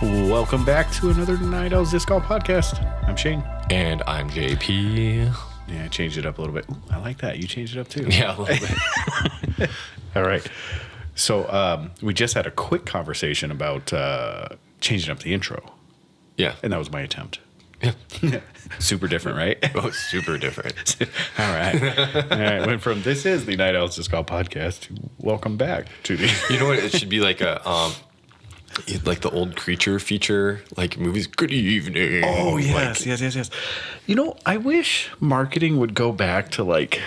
Welcome back to another Night Owls Disc Golf podcast. I'm Shane. And I'm JP. Yeah, I changed it up a little bit. Ooh, I like that. You changed it up too. Yeah, a little bit. All right. So we just had a quick conversation about changing up the intro. Yeah. And that was my attempt. Yeah. Super different, right? Oh, super different. All right. Went from this is the Night Owls Disc Golf podcast to welcome back to the... You know what? It should be like a... like the old Creature feature, like movies. Good evening. Oh, yes, like, yes. You know, I wish marketing would go back to like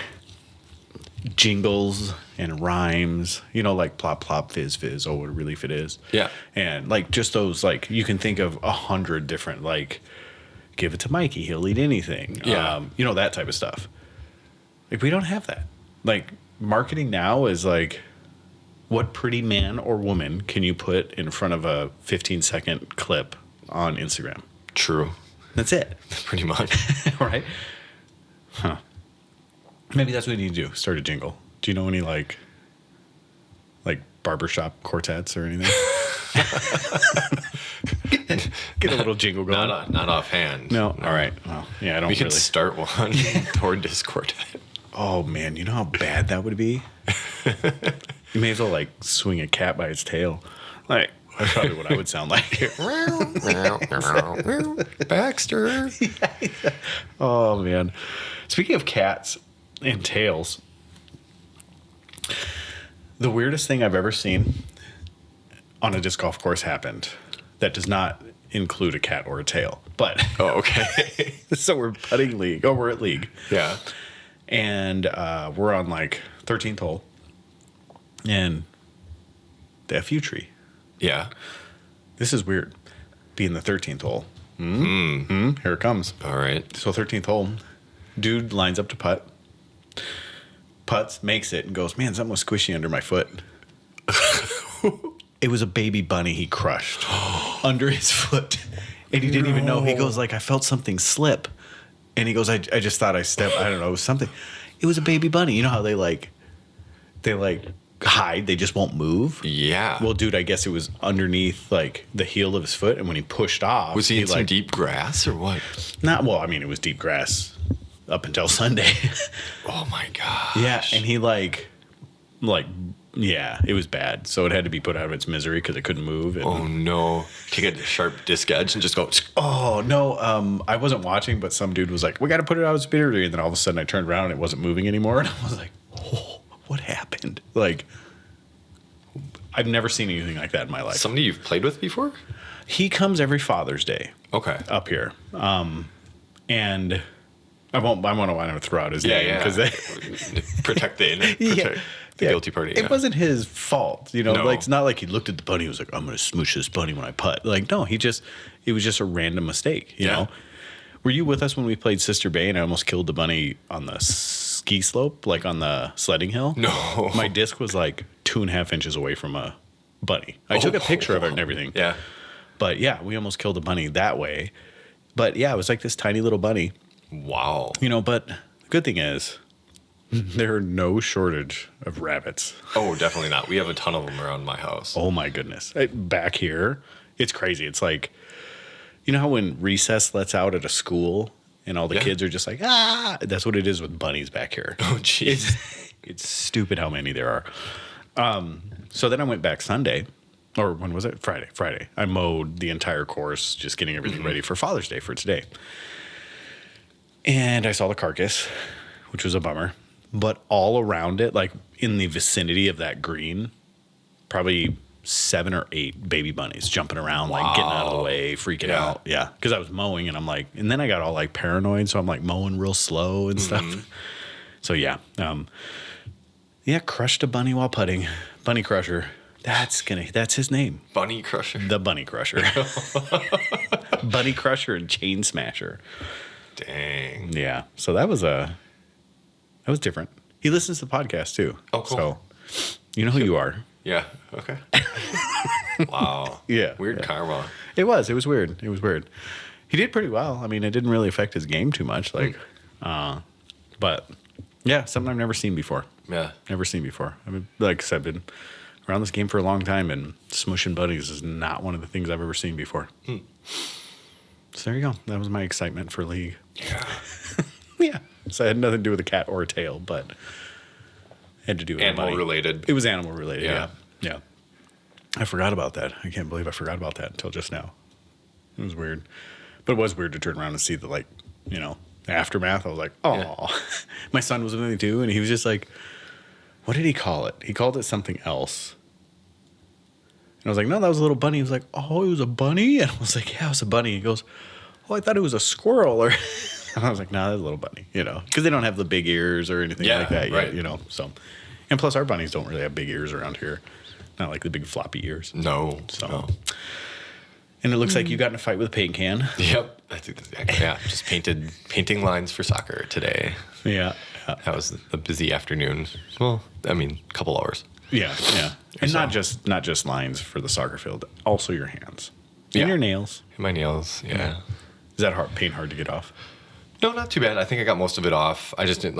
jingles and rhymes, you know, like plop, plop, fizz, fizz. Oh, what a relief it is. Yeah. And like just those, like you can think of 100 different, like give it to Mikey, he'll eat anything. Yeah. You know, that type of stuff. Like we don't have that. Like marketing now is like, what pretty man or woman can you put in front of a 15-second clip on Instagram? True. That's it. Pretty much. Right? Huh. Maybe that's what you need to do. Start a jingle. Do you know any like barbershop quartets or anything? Get a little jingle going. Not offhand. No. All right. Well, yeah, I don't We really. could start one toward Discord. Oh man, you know how bad that would be? You may as well like swing a cat by its tail. Like that's probably what I would sound like. Baxter. Oh man. Speaking of cats and tails, the weirdest thing I've ever seen on a disc golf course happened that does not include a cat or a tail. But Oh, okay. so we're putting league. Oh, we're at league. Yeah. And we're on like 13th hole. And the FU tree. Yeah. This is weird. Being the 13th hole. Here it comes. All right. So 13th hole. Dude lines up to putt. Putts, makes it, and goes, man, something was squishy under my foot. It was a baby bunny he crushed under his foot. And he didn't even know. He goes like, I felt something slip. And he goes, I just thought I stepped, I don't know, something. It was a baby bunny. You know how they hide, they just won't move? Yeah. Well, dude, I guess it was underneath like the heel of his foot. And when he pushed off. Was he in some like, deep grass or what? It was deep grass up until Sunday. Oh my gosh. Yeah, and he it was bad. So it had to be put out of its misery because it couldn't move. And, Oh no. Take a sharp disc edge and just go. oh no, I wasn't watching, but some dude was like, "We got to put it out of its misery," and then all of a sudden I turned around and it wasn't moving anymore, and I was like, "Oh, what happened?" Like, I've never seen anything like that in my life. Somebody you've played with before? He comes every Father's Day Okay. up here, and I won't to throw out his name because Protect the guilty party. It wasn't his fault, you know. No. Like it's not like he looked at the bunny. He was like, "I'm going to smoosh this bunny when I putt." Like, no, it was just a random mistake, you know. Were you with us when we played Sister Bay and I almost killed the bunny on the ski slope, like on the sledding hill? No. My disc was like 2.5 inches away from a bunny. I took a picture of it and everything. Yeah. But yeah, we almost killed a bunny that way. But yeah, it was like this tiny little bunny. Wow. You know, but the good thing is there are no shortage of rabbits. Oh, definitely not. We have a ton of them around my house. Oh my goodness. Back here, it's crazy. It's like, you know how when recess lets out at a school and all the kids are just like, ah, that's what it is with bunnies back here. Oh, jeez. It's stupid how many there are. So then I went back Sunday, or when was it? Friday. I mowed the entire course, just getting everything ready for Father's Day for today. And I saw the carcass, which was a bummer. But all around it, like in the vicinity of that green, probably 7 or 8 baby bunnies jumping around, like getting out of the way, freaking out. Yeah. Because I was mowing and I'm like, and then I got all like paranoid. So I'm like mowing real slow and stuff. So yeah. Crushed a bunny while putting. Bunny Crusher. That's his name. Bunny Crusher. The Bunny Crusher. Bunny Crusher and Chain Smasher. Dang. Yeah. So that was different. He listens to the podcast too. Oh, cool. So you know who you are. Yeah. Okay. Wow. Yeah. Weird karma. It was weird. He did pretty well. I mean, it didn't really affect his game too much. Like, but yeah, something I've never seen before. Yeah. Never seen before. I mean, like I said, been around this game for a long time, and smushing bunnies is not one of the things I've ever seen before. So there you go. That was my excitement for League. Yeah. Yeah. So it had nothing to do with a cat or a tail, but had to do with Animal money. related. It was animal related. Yeah. Yeah. I forgot about that. I can't believe I forgot about that until just now. It was weird. But it was weird to turn around and see the, like, you know, aftermath. I was like, oh. Yeah. My son was with me too, and he was just like, what did he call it? He called it something else. And I was like, no, that was a little bunny. He was like, oh, it was a bunny? And I was like, yeah, it was a bunny. He goes, oh, I thought it was a squirrel. Or and I was like, no, that's a little bunny, you know, because they don't have the big ears or anything like that right. yet, you know. So, and plus our bunnies don't really have big ears around here. Not like the big floppy ears. No. So, No. and it looks like you got in a fight with a paint can. Yep. I think just painting lines for soccer today. Yeah. That was a busy afternoon. Well, I mean, a couple hours. Yeah. And So- not just lines for the soccer field, also your hands. And Yeah. your nails. And my nails, yeah. Is that paint hard to get off? No, not too bad. I think I got most of it off. I just didn't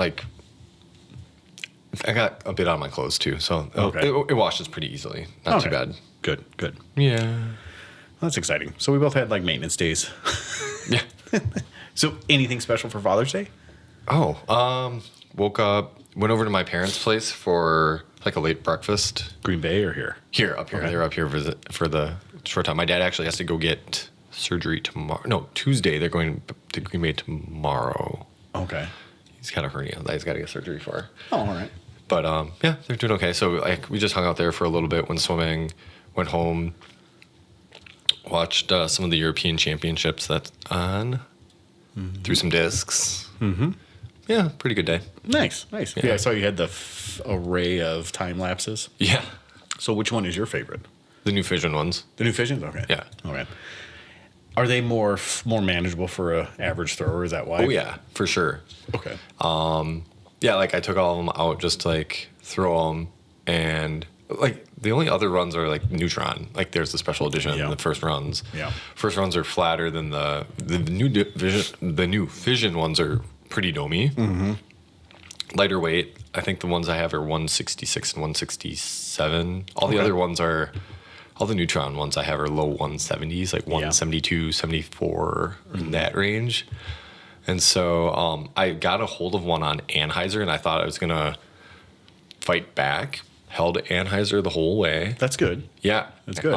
I got a bit on my clothes too, so Okay. it washes pretty easily. Not too bad. Good. Yeah. Well, that's exciting. So we both had like maintenance days. Yeah. So anything special for Father's Day? Woke up, went over to my parents' place for like a late breakfast. Green Bay or here? Up here. Okay. They were up here for the short time. My dad actually has to go get surgery tomorrow. No, Tuesday. They're going to Green Bay tomorrow. Okay. He's got a hernia that he's got to get surgery for. Oh, all right. But yeah, they're doing okay. So like we just hung out there for a little bit, went swimming, went home, watched some of the European Championships that's on, threw some discs. Mm-hmm. Yeah, pretty good day. Nice. Yeah, I saw you had the array of time lapses. Yeah, So which one is your favorite? the new Fission ones. The new Fissions? Okay. Yeah. All right. Are they more manageable for a average thrower? Is that why? Oh yeah, for sure. Okay. Yeah, like I took all of them out just to like throw them, and like the only other runs are like Neutron. Like there's the special edition, Yeah. the first runs. Yeah. First runs are flatter than the new Fission ones are pretty domey. Mm-hmm. Lighter weight. I think the ones I have are 166 and 167. All the other ones are, all the Neutron ones I have are low 170s, like 172, 74 in that range. And so I got a hold of one on Anheuser, and I thought I was going to fight back. Held Anheuser the whole way. That's good. Yeah. That's good.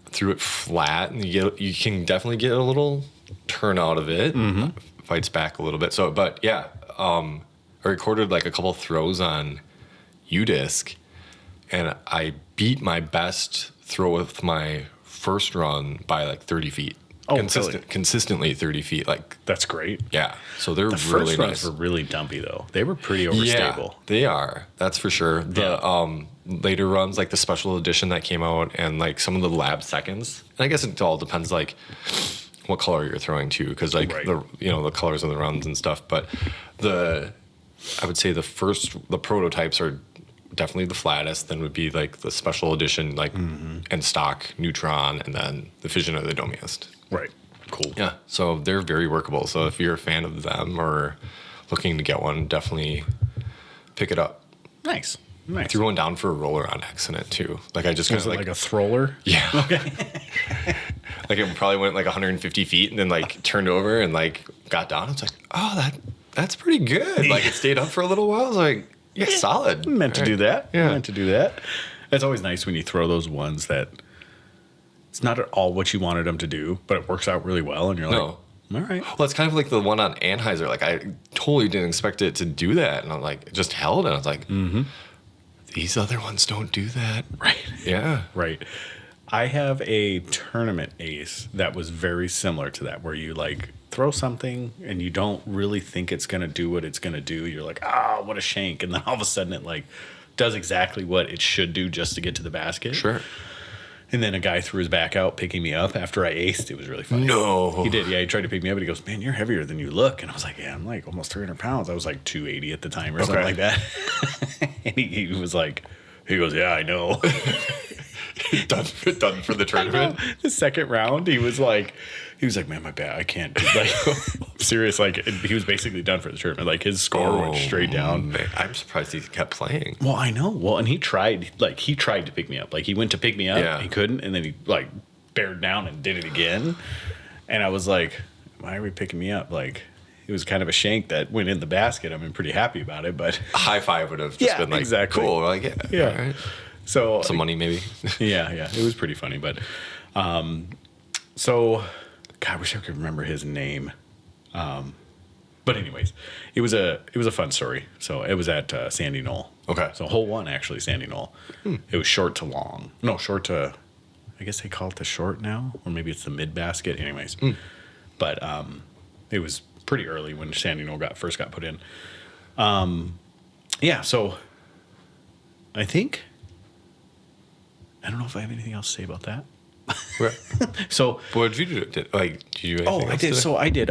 Threw it flat, and you can definitely get a little turn out of it. Mm-hmm. Fights back a little bit. So, but yeah, I recorded like a couple throws on U-Disc, and I beat my best throw with my first run by like 30 feet. Oh, really? Consistently 30 feet. Like, That's great. yeah. So they're The really first runs nice. were really dumpy though. They were pretty overstable. Yeah, they are. That's for sure. The later runs, like the special edition that came out, and like some of the lab seconds. And I guess it all depends, like what color you're throwing to, because like Right. the colors of the runs and stuff. But I would say the prototypes are definitely the flattest. Then would be like the special edition, like and stock Neutron, and then the Fission are the domiest. Right. Cool. Yeah, so they're very workable. So if you're a fan of them or looking to get one, definitely pick it up. Nice. I threw one down for a roller on accident too. Like I just kind Was of it like a thrower? yeah. Okay. Like it probably went like 150 feet and then like turned over and like got down. It's like, oh, that's pretty good. Like it stayed up for a little while. I was like, yeah, solid. Meant to do that. Yeah. Meant to do that. It's always nice when you throw those ones that it's not at all what you wanted them to do, but it works out really well, and you're like, No. all right. Well, it's kind of like the one on Anheuser. Like I totally didn't expect it to do that, and I'm like, just held it. I was like, these other ones don't do that. Right. Yeah. Right. I have a tournament ace that was very similar to that, where you like throw something and you don't really think it's going to do what it's going to do. You're like, what a shank. And then all of a sudden it like does exactly what it should do just to get to the basket. Sure. And then a guy threw his back out picking me up after I aced. It was really funny. No. He did. Yeah, he tried to pick me up and he goes, man, you're heavier than you look. And I was like, yeah, I'm like almost 300 pounds. I was like 280 at the time or something like that. And he was like, he goes, yeah, I know. done for the tournament. The second round, he was like, man, my bad, I can't do like I'm serious. Like he was basically done for the tournament. Like his score went straight down. Man, I'm surprised he kept playing. Well, I know. Well, and he tried to pick me up. Like he went to pick me up, Yeah. he couldn't, and then he like bared down and did it again. And I was like, why are we picking me up? Like it was kind of a shank that went in the basket. I'm pretty happy about it, but A high five would have just been like, exactly. cool. Like, yeah. Yeah. All right. So Some money, maybe. yeah, it was pretty funny. But so God, I wish I could remember his name. But anyways, it was a fun story. So it was at Sandy Knoll. Okay. So hole one, actually, Sandy Knoll. It was short to long. No, short to, I guess they call it the short now, or maybe it's the mid basket. Anyways, but it was pretty early when Sandy Knoll first got put in. Yeah. So I think I don't know if I have anything else to say about that. So What did you do? Did you anything I else did. today? So I did.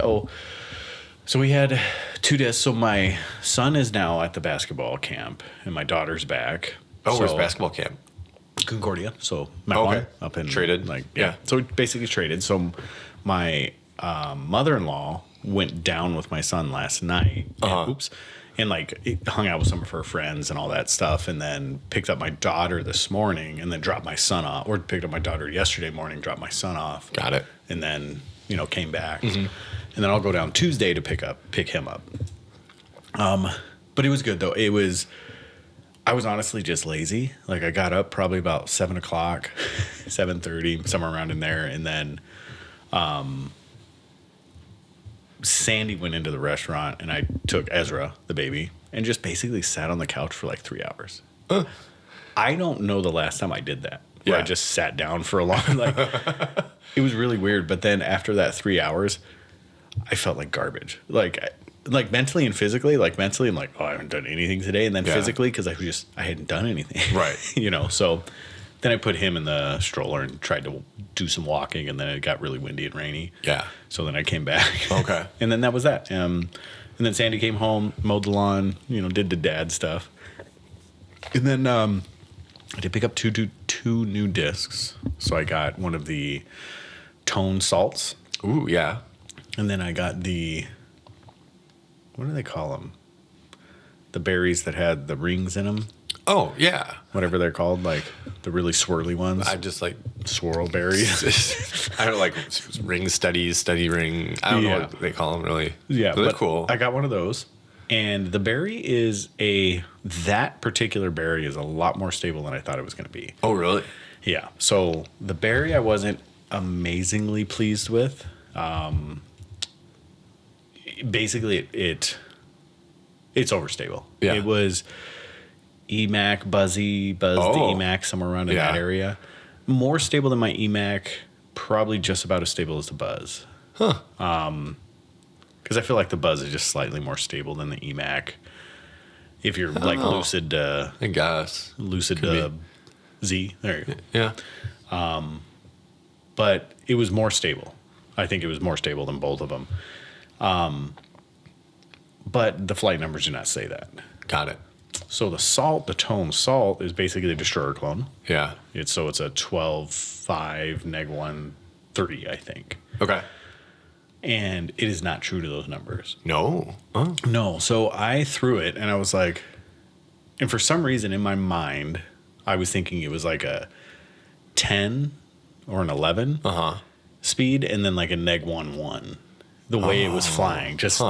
So we had 2 discs. So my son is now at the basketball camp, and my daughter's back. Oh, where's So- basketball camp? Concordia. So Mount Okay. One up in Traded? Like Yeah. So we basically traded. So my mother-in-law went down with my son last night. And like hung out with some of her friends and all that stuff, and then picked up my daughter this morning, and then dropped my son off. Or picked up my daughter yesterday morning, dropped my son off. Got it. And then came back, and then I'll go down Tuesday to pick him up. But it was good though. I was honestly just lazy. Like I got up probably about 7:00, 7:30, somewhere around in there, and then Sandy went into the restaurant, and I took Ezra, the baby, and just basically sat on the couch for like 3 hours. I don't know the last time I did that. Where I Yeah. just sat down for a long, like, it was really weird. But then after that 3 hours, I felt like garbage. Like mentally and physically. Like mentally, I'm like, oh, I haven't done anything today. And then physically, because I hadn't done anything. Right. So then I put him in the stroller and tried to do some walking, and then it got really windy and rainy. Yeah. So then I came back. Okay. And then that was that. And then Sandy came home, mowed the lawn, did the dad stuff. And then I did pick up two new discs. So I got one of the tone salts, Ooh, yeah. and then I got what do they call them? The berries that had the rings in them, Oh, yeah. whatever they're called, like the really swirly ones. I just like, Swirl berries. I don't like ring steady ring. I don't know Yeah. what they call them really. Yeah, But they're but cool. I got one of those, and the berry that particular berry is a lot more stable than I thought it was going to be. Oh, really? Yeah. So the berry I wasn't amazingly pleased with. Basically, it's overstable. Yeah. It was Buzz the EMAC, somewhere around in Yeah. that area. More stable than my EMAC, probably just about as stable as the Buzz. Huh. Because I feel like the Buzz is just slightly more stable than the EMAC. If you're like know. lucid I guess. Z, there you go. Yeah. But it was more stable. I think it was more stable than both of them. But the flight numbers do not say that. Got it. So the tone salt is basically a destroyer clone. Yeah. It's a 12.5 -1 30, I think. Okay. And it is not true to those numbers. No. Oh. No. So I threw it, and I was like, and for some reason in my mind, I was thinking it was like a 10 or an 11 speed, and then like a -1 the way it was flying. Just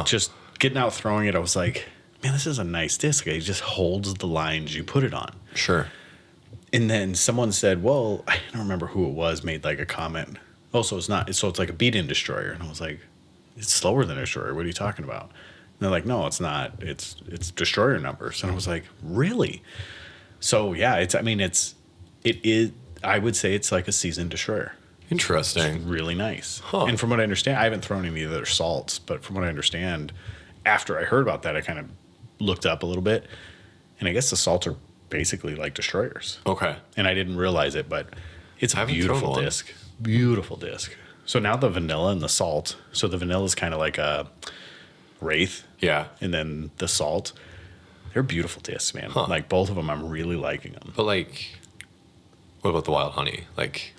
getting out throwing it, I was like, man, this is a nice disc. It just holds the lines you put it on. Sure. And then someone said, well, I don't remember who it was, made like a comment. Oh, so it's not, so it's like a beat-in destroyer. And I was like, it's slower than a destroyer. What are you talking about? And they're like, no, it's not. It's destroyer numbers. And I was like, really? So yeah, it is, I would say it's like a seasoned destroyer. Interesting. Really nice. Huh. And from what I understand, I haven't thrown any of the other salts, but from what I understand, after I heard about that, I kind of looked up a little bit, and I guess the salts are basically like destroyers. Okay. And I didn't realize it, but it's a haven't beautiful thrown one. disc. Beautiful disc. So now the vanilla and the salt. So the vanilla is kind of like a Wraith, Yeah. and then the salt. They're beautiful discs, man. Huh. Like both of them, I'm really liking them. But like, What about the wild honey? Like,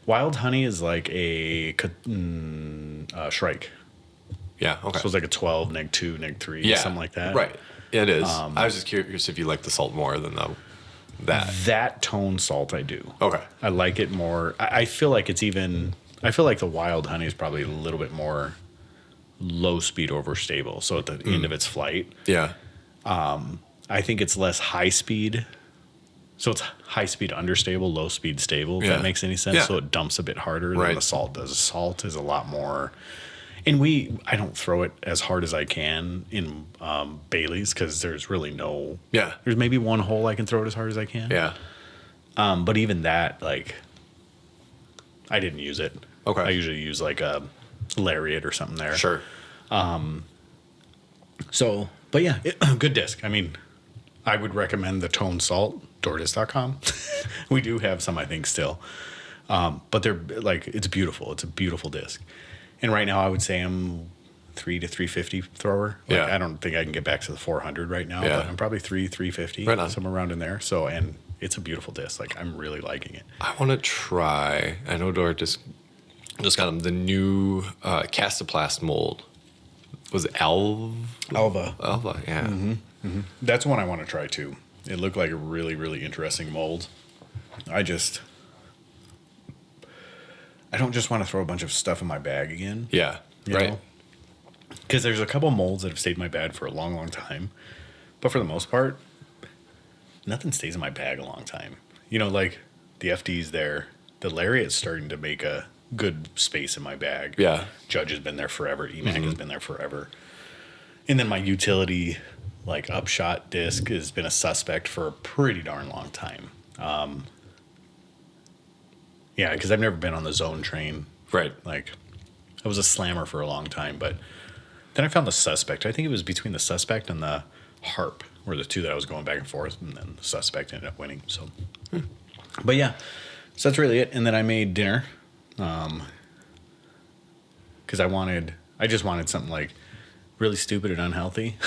Wild honey is like a Shrike. yeah, okay. So it's like a 12, neg 2, neg 3, Yeah, something like that. right. It is. I was just curious if you like the salt more than that. That tone salt I do. Okay. I like it more. I feel like it's even, I feel like the wild honey is probably a little bit more low speed over stable. So at the end of its flight, Yeah. I think it's less high speed. So it's high speed understable, low speed stable, if Yeah. that makes any sense. Yeah. So it dumps a bit harder Right. than the salt does. The salt is a lot more. And I don't throw it as hard as I can in Bailey's because there's really no. Yeah. There's maybe one hole I can throw it as hard as I can. Yeah. But even that, like, I didn't use it. Okay. I usually use like a lariat or something there. Sure. So, but yeah, good disc. I mean, I would recommend the Tone Salt, Dordis.com. We do have some, I think, still. But they're like, it's beautiful. It's a beautiful disc. And right now I would say I'm 3 to 350 thrower. Like, Yeah. I don't think I can get back to the 400 right now, Yeah. but I'm probably 350, Right on. somewhere around in there. So, and it's a beautiful disc. Like, I'm really liking it. I want to try. I know Dora just got them the new Castoplast mold. Was it Alva? Alva. Yeah. That's one I want to try too. It looked like a really, really interesting mold. I don't just want to throw a bunch of stuff in my bag again. Yeah. you Right. know? Because there's a couple molds that have stayed in my bag for a long, long time. But for the most part, nothing stays in my bag a long time. You know, like the FD's there. The Lariat's starting to make a good space in my bag. Yeah. Judge has been there forever. EMAC has been there forever. And then my utility, like upshot disc, has been a suspect for a pretty darn long time. Yeah, because I've never been on the zone train. Right. Like, I was a slammer for a long time, but then I found the suspect. I think it was between the suspect and the harp were the two that I was going back and forth, and then the suspect ended up winning. So, but yeah, so that's really it. And then I made dinner, because I just wanted something like really stupid and unhealthy.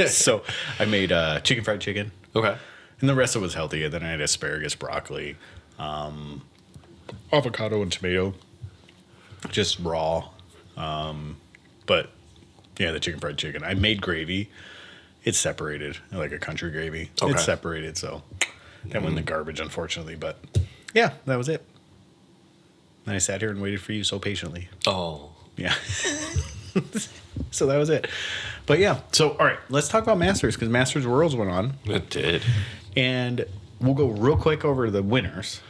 So I made fried chicken. Okay. And the rest of it was healthy. And then I had asparagus, broccoli, avocado, and tomato. Just raw. But yeah, the fried chicken. I made gravy. It's separated, like a country gravy. Okay. It's separated, so that went in the garbage, unfortunately. But yeah, that was it. And I sat here and waited for you so patiently. Oh. Yeah. So that was it. But yeah, so all right, let's talk about Masters, because Masters Worlds went on. It did. And we'll go real quick over the winners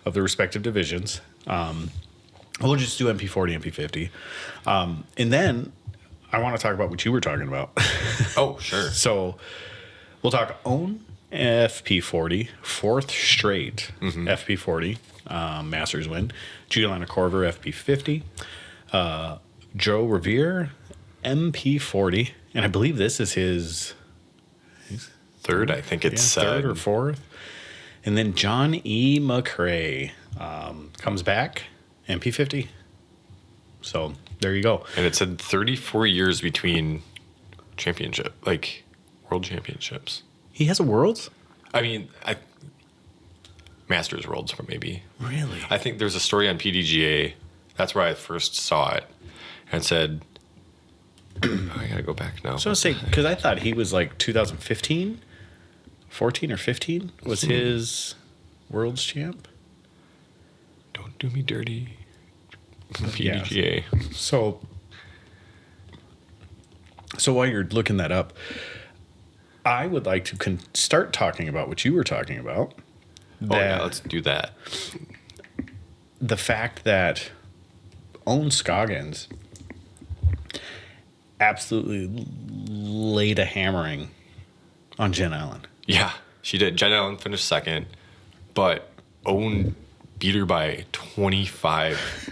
of the respective divisions. We'll just do MP40, MP50. And then I want to talk about what you were talking about. Oh, sure. So we'll talk own FP40, fourth straight FP40 Masters win. Giuliano Corver, FP50. Joe Revere, MP40. And I believe this is his Third, I think it's third or fourth. And then John E. McCrae comes back, MP50. So there you go. And it said 34 years between world championships. He has a Worlds? I mean, Masters Worlds, maybe. Really? I think there's a story on PDGA. That's where I first saw it. And it said, I gotta go back now. So I say, because I thought he was like 2015, 14 or 15 was his Worlds champ. Don't do me dirty. PDGA. So while you're looking that up, I would like to start talking about what you were talking about. Oh, yeah, let's do that. The fact that Owen Scoggins absolutely laid a hammering on Jen Allen. Yeah, she did. Jen Allen finished second, but Owen beat her by 25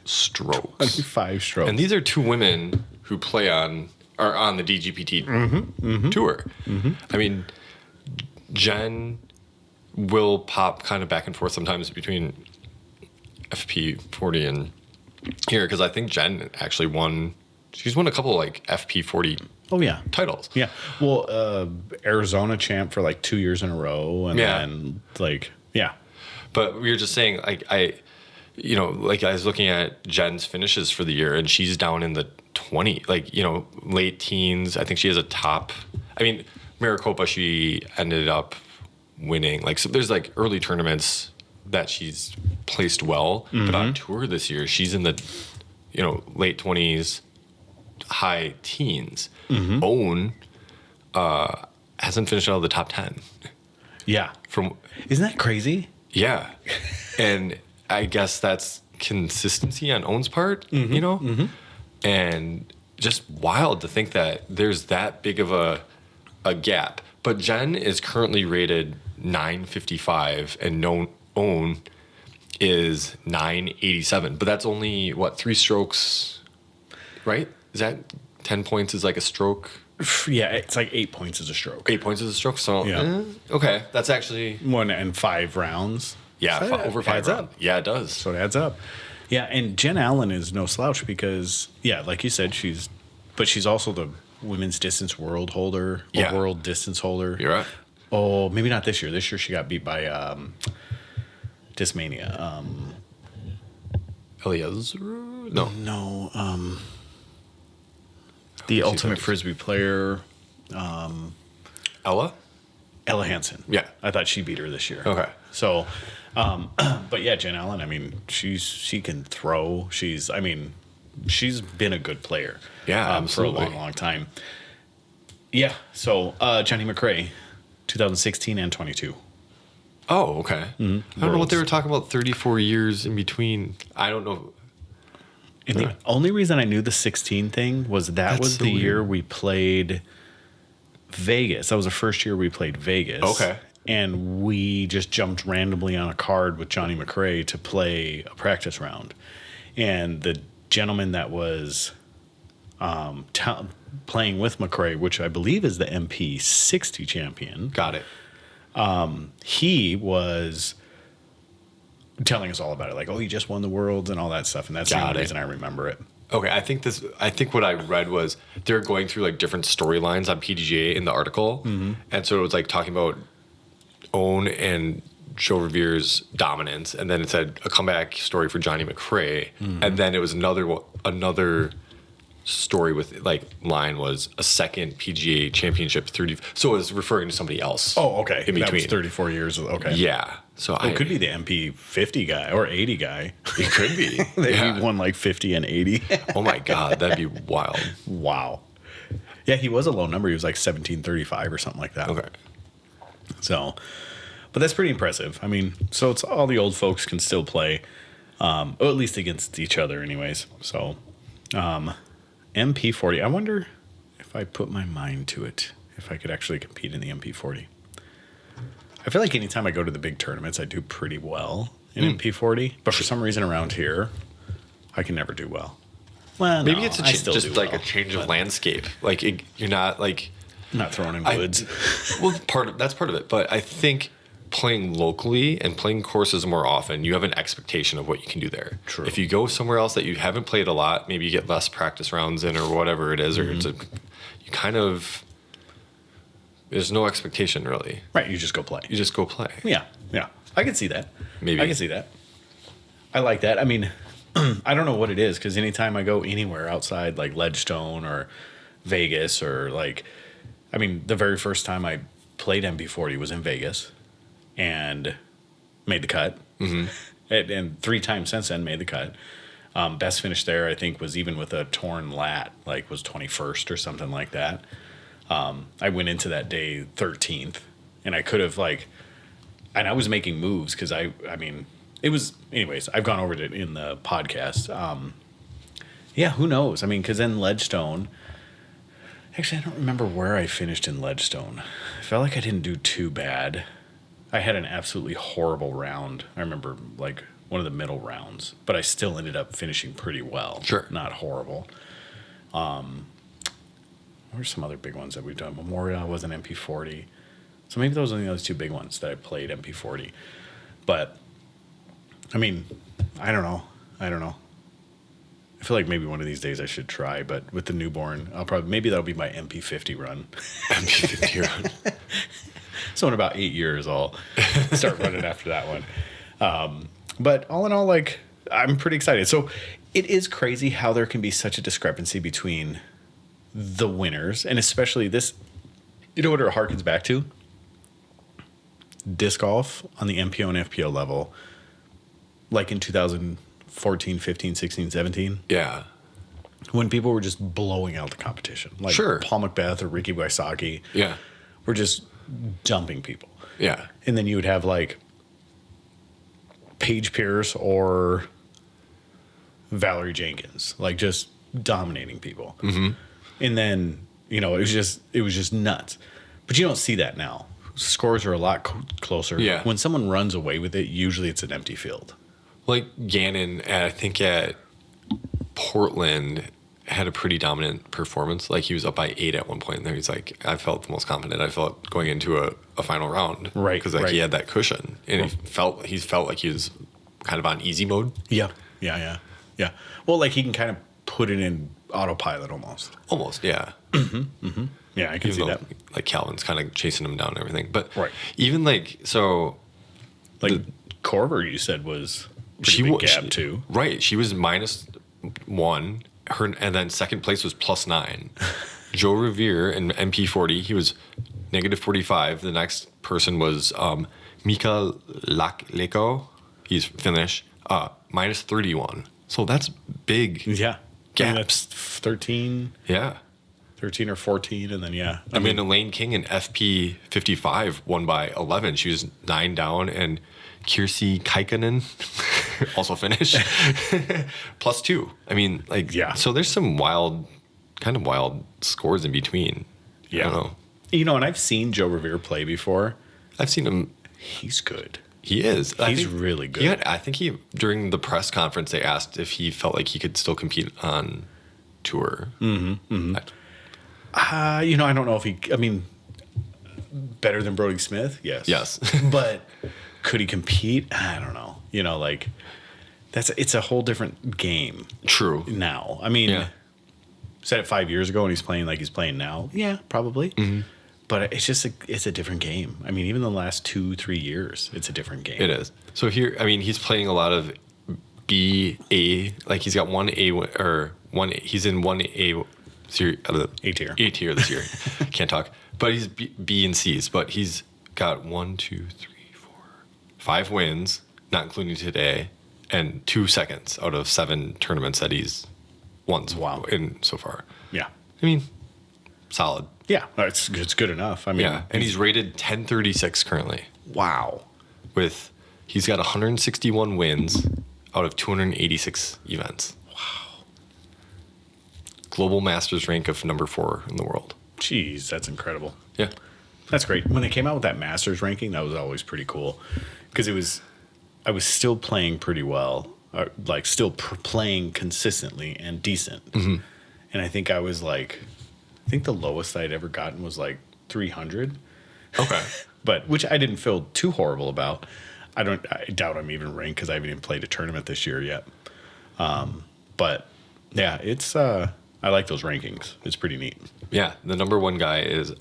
strokes. 25 strokes. And these are two women who are on the DGPT tour. I mean, Jen will pop kind of back and forth sometimes between FP40 and here, because I think Jen actually won. She's won a couple like FP40 titles. Yeah. Well, Arizona champ for like 2 years in a row. And then But we were just saying, like, like I was looking at Jen's finishes for the year, and she's down in the 20, like, late teens. I think she has a top. I mean, Maricopa, she ended up winning. Like, so there's like early tournaments that she's placed well, but on tour this year, she's in the, late 20s, high teens. Own hasn't finished out of the top 10. Yeah. Isn't that crazy? Yeah. And I guess that's consistency on Own's part, and just wild to think that there's that big of a gap. But Jen is currently rated 955 and Own is 987. But that's only, 3 strokes, right? Is that 10 points is like a stroke? Yeah, it's like 8 points is a stroke. 8 points is a stroke. So, Yeah. Okay. That's actually 1 and 5 rounds. Yeah, So over 5 adds rounds. up. Yeah, it does. So it adds up. Yeah, and Jen Allen is no slouch because, like you said, she's also the women's distance world holder, or world distance holder. You're right. Oh, maybe not this year. This year she got beat by Discmania. Eliezer? No. The ultimate frisbee player, Ella Hansen. Yeah. I thought she beat her this year. Okay. So, but yeah, Jen Allen. I mean, she can throw. She's been a good player. Yeah, for a absolutely. long, long time. Yeah. So Johnny McRae, 2016 and 22. Oh, okay. I don't know what Worlds. they were talking about. 34 years in between. I don't know. And the only reason I knew the 16 thing was That's was so the year weird. we played Vegas. That was the first year we played Vegas. Okay. And we just jumped randomly on a card with Johnny McRae to play a practice round. And the gentleman that was playing with McRae, which I believe is the MP 60 champion, Got it. he was telling us all about it. Like, he just won the Worlds and all that stuff. And that's the Got only it. reason I remember it. Okay, I think what I read was they're going through like different storylines on PDGA in the article. And so it was like talking about Own and Joe Revere's dominance, and then it said a comeback story for Johnny McRae, and then it was another story with like line was a second PGA championship 30. So it was referring to somebody else. Oh, okay. In That was between. 34 years. Okay. Yeah. So It could be the MP 50 guy or 80 guy. It could be. He won like 50 and 80. Oh my God, that'd be wild. Wow. Yeah, he was a low number. He was like 1735 or something like that. Okay. So, but that's pretty impressive. I mean, so it's all the old folks can still play, or at least against each other, anyways. So, MP40. I wonder if I put my mind to it, if I could actually compete in the MP40. I feel like anytime I go to the big tournaments, I do pretty well in MP40. But for some reason around here, I can never do well. Well, Maybe no, it's I still just do like well, a change of but landscape. Like you're not like I'm not throwing in woods. well, that's part of it. But I think playing locally and playing courses more often, you have an expectation of what you can do there. True. If you go somewhere else that you haven't played a lot, maybe you get less practice rounds in or whatever it is, or you kind of there's no expectation really. Right, you just go play. You just go play. Yeah. I can see that. Maybe. I can see that. I like that. I mean, I don't know what it is because anytime I go anywhere outside like Ledgestone or Vegas or like, I mean, the very first time I played MP40 was in Vegas and made the cut. And 3 times since then made the cut. Best finish there, I think, was even with a torn lat, like was 21st or something like that. I went into that day 13th, and I could have and I was making moves because I mean, it was, anyways, I've gone over it in the podcast. Yeah, who knows? I mean, because then Ledgestone, actually, I don't remember where I finished in Ledgestone. I felt like I didn't do too bad. I had an absolutely horrible round. I remember like one of the middle rounds, but I still ended up finishing pretty well. Sure. Not horrible. Where's some other big ones that we've done? Memorial was an MP40. So maybe those are the other 2 big ones that I played MP40. But, I mean, I don't know. I feel like maybe one of these days I should try, but with the newborn, maybe that'll be my MP50 run. MP50 run. So in about 8 years, I'll start running after that one. But all in all, like, I'm pretty excited. So it is crazy how there can be such a discrepancy between the winners, and especially this. You know what it harkens back to? Disc golf on the MPO and FPO level, like in 2014, 15, 16, 17. Yeah. When people were just blowing out the competition. Like Sure. Paul Macbeth or Ricky Wysocki. Yeah. Were just dumping people. Yeah. And then you would have like Paige Pierce or Valerie Jenkins, like just dominating people. Mm-hmm. And then, you know, it was just nuts. But you don't see that now. Scores are a lot closer. Yeah. When someone runs away with it, usually it's an empty field. Like Gannon, I think at Portland, had a pretty dominant performance. Like he was up by 8 at one point, and there he's like, I felt the most confident I felt going into a final round. Right. Because like he had that cushion, and he felt like he was kind of on easy mode. Yeah. Well, like he can kind of put it in autopilot almost. Almost, yeah. Yeah, I can Even see though, that. like Calvin's kind of chasing him down and everything. But Right. even like, so. Like Corver, you said, was pretty big gap too. Right. She was -1. And then second place was +9. Joe Revere in MP40, he was -45. The next person was Mika Leko. He's Finnish. -31. So that's big. Yeah. Gaps. I mean, that's 13 Yeah. or 14, and then I mean, Elaine King in FP 55 won by 11. She was 9 down, and Kirsi Kaikkonen, also Finnish, +2. I mean, like, Yeah. So there's some wild scores in between. Yeah. I don't know. You know, and I've seen Joe Revere play before. I've seen him. He's good. He is. He's really good. I think during the press conference, they asked if he felt like he could still compete on tour. You know, I don't know if better than Brodie Smith? Yes. Yes. But could he compete? I don't know. You know, like, it's a whole different game True. now. I mean, Yeah. said it 5 years ago and he's playing like he's playing now. Yeah, probably. Mm-hmm. But it's just it's a different game. I mean, even the last 2-3 years, it's a different game. It is. So here, I mean, he's playing a lot of B-A. Like he's got he's in 1A series. A tier. A tier this year. Can't talk. But he's B and C's. But he's got 5 wins, not including today, and 2 seconds out of 7 tournaments that he's won in so far. Yeah. I mean, solid. Yeah, it's good enough. I mean, Yeah, and he's rated 1036 currently. Wow. He's got 161 wins out of 286 events. Wow. Global Masters rank of number 4 in the world. Jeez, that's incredible. Yeah. That's great. When they came out with that Masters ranking, that was always pretty cool because I was still playing pretty well, like still playing consistently and decent. Mm-hmm. And I think the lowest I'd ever gotten was like 300. Okay. But which I didn't feel too horrible about. I doubt I'm even ranked because I haven't even played a tournament this year yet. But yeah, it's I like those rankings. It's pretty neat. Yeah, the number 1 guy is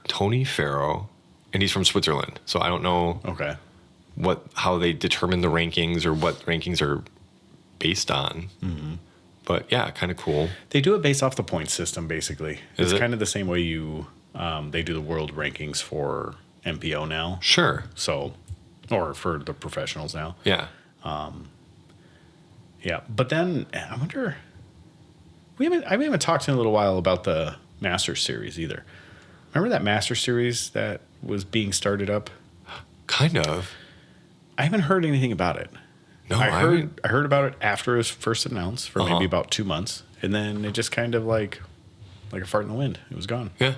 Tony Farrow, and he's from Switzerland. So I don't know Okay. how they determine the rankings or what rankings are based on. Mm-hmm. But yeah, kind of cool. They do it based off the point system, basically. Is it's it? kind of the same way they do the world rankings for MPO now. Sure. So, or for the professionals now. Yeah. Yeah. But then I wonder, I haven't talked in a little while about the Masters series either. Remember that Masters series that was being started up? Kind of. I haven't heard anything about it. No, I heard about it after it was first announced for maybe about 2 months, and then it just kind of like a fart in the wind. It was gone. Yeah.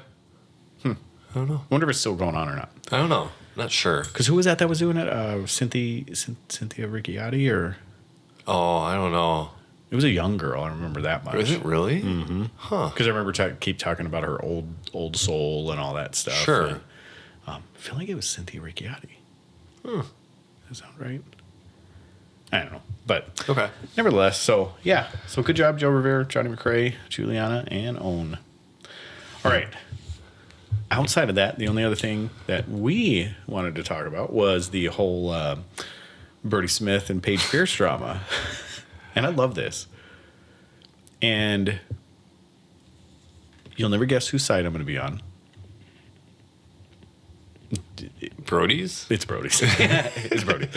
I don't know. Wonder if it's still going on or not. I don't know. Not sure. Because who was that was doing it? Cynthia Ricciardi, or Oh, I don't know. it was a young girl. I remember that much. Is it really? Mm-hmm. Huh. Because I remember keep talking about her old soul and all that stuff. Sure. And, I feel like it was Cynthia Ricciardi. Does that sound right? I don't know. But Okay. nevertheless, so yeah. So good job, Joe Rivera, Johnny McRae, Juliana, and Owen. All right. Outside of that, the only other thing that we wanted to talk about was the whole Brodie Smith and Paige Pierce drama. And I love this. And you'll never guess whose side I'm going to be on. Brodie's? It's Brodie's. It's Brodie.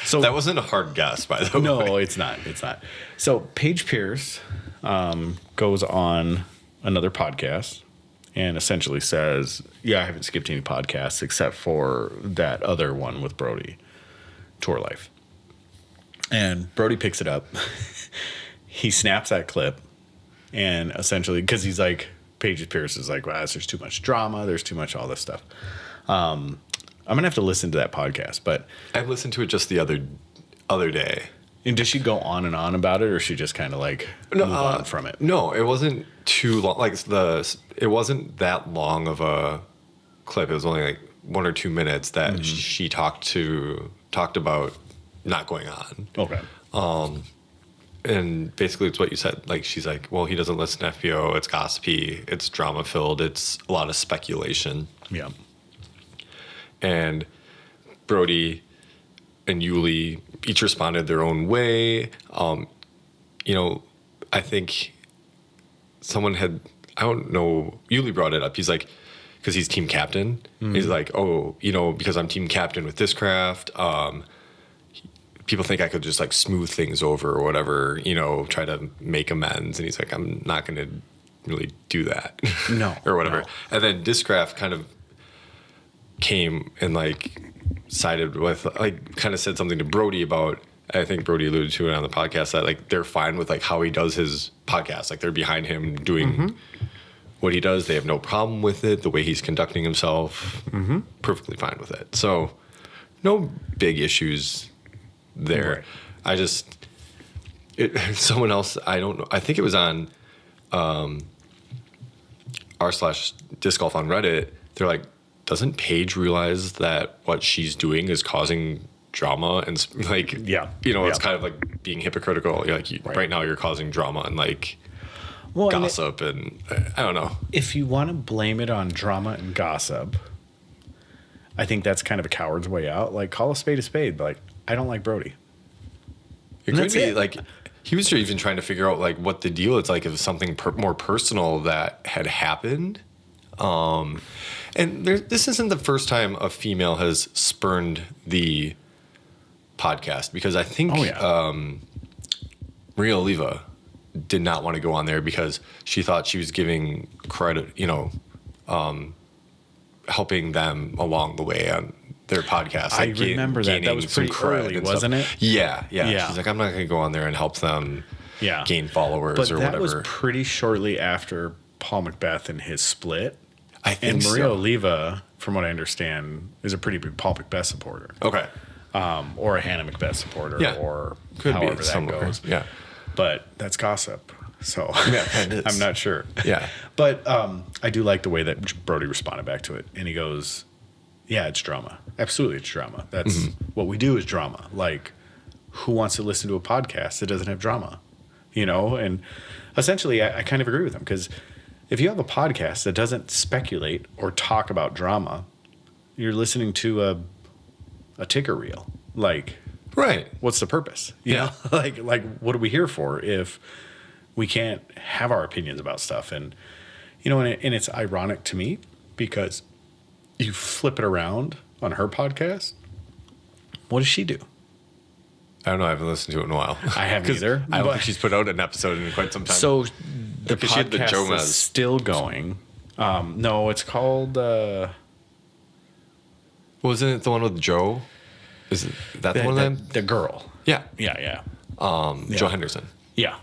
So that wasn't a hard guess, by the way. No, it's not. It's not. So Paige Pierce goes on another podcast and essentially says, yeah, I haven't skipped any podcasts except for that other one with Brodie, Tour Life. And Brodie picks it up. He snaps that clip and essentially, because he's like, Paige Pierce is like, wow, there's too much drama. There's too much all this stuff. I'm going to have to listen to that podcast, but I listened to it just the other day. And does she go on and on about it, or she just kind of like move on from it? No, it wasn't too long. Like it wasn't that long of a clip. It was only like 1 or 2 minutes that she talked about not going on. Okay. And basically it's what you said. Like she's like, well, he doesn't listen to FPO. It's gossipy. It's drama filled. It's a lot of speculation. Yeah. And Brodie and Yuli each responded their own way. I think someone had, I don't know, Yuli brought it up. He's like, because he's team captain. He's like, oh, because I'm team captain with Discraft, people think I could just like smooth things over or whatever, try to make amends. And he's like, I'm not going to really do that. No. or whatever. No. And then Discraft kind of came and like sided with, like, kind of said something to Brodie about, I think Brodie alluded to it on the podcast, that like they're fine with like how he does his podcast. Like they're behind him doing what he does. They have no problem with it. The way he's conducting himself, perfectly fine with it. So no big issues there. Right. Someone else, I don't know. I think it was on r/disc golf on Reddit. They're like, doesn't Paige realize that what she's doing is causing drama and like, it's kind of like being hypocritical. You're like, right now you're causing drama and like gossip and I don't know. If you want to blame it on drama and gossip, I think that's kind of a coward's way out. Like, call a spade, but like, I don't like Brodie. It could be like, he was even trying to figure out like what the deal is, like if it was something more personal that had happened. And this isn't the first time a female has spurned the podcast, because I think Maria Oliva did not want to go on there because she thought she was giving credit, helping them along the way on their podcast. I remember that was pretty early, wasn't it? Yeah. She's like, I'm not going to go on there and help them gain followers or whatever. But that was pretty shortly after Paul Macbeth and his split. I think Maria Oliva, from what I understand, is a pretty big Paul Macbeth supporter. Okay. Or a Hannah Macbeth supporter, or could however be that goes. Yeah. But that's gossip. So it is. I'm not sure. Yeah. But I do like the way that Brodie responded back to it. And he goes, yeah, it's drama. Absolutely, it's drama. That's what we do is drama. Like, who wants to listen to a podcast that doesn't have drama? And essentially, I kind of agree with him, because if you have a podcast that doesn't speculate or talk about drama, you're listening to a ticker reel. Like, right. What's the purpose? You know? Like what are we here for if we can't have our opinions about stuff? And and it's ironic to me, because you flip it around on her podcast. What does she do? I don't know. I haven't listened to it in a while. I haven't either. I don't think she's put out an episode in quite some time. So the podcast is still going. No, it's called... Wasn't it the one with Joe? Is that the one of them? The girl. Yeah. Yeah. Joe Henderson. Yeah.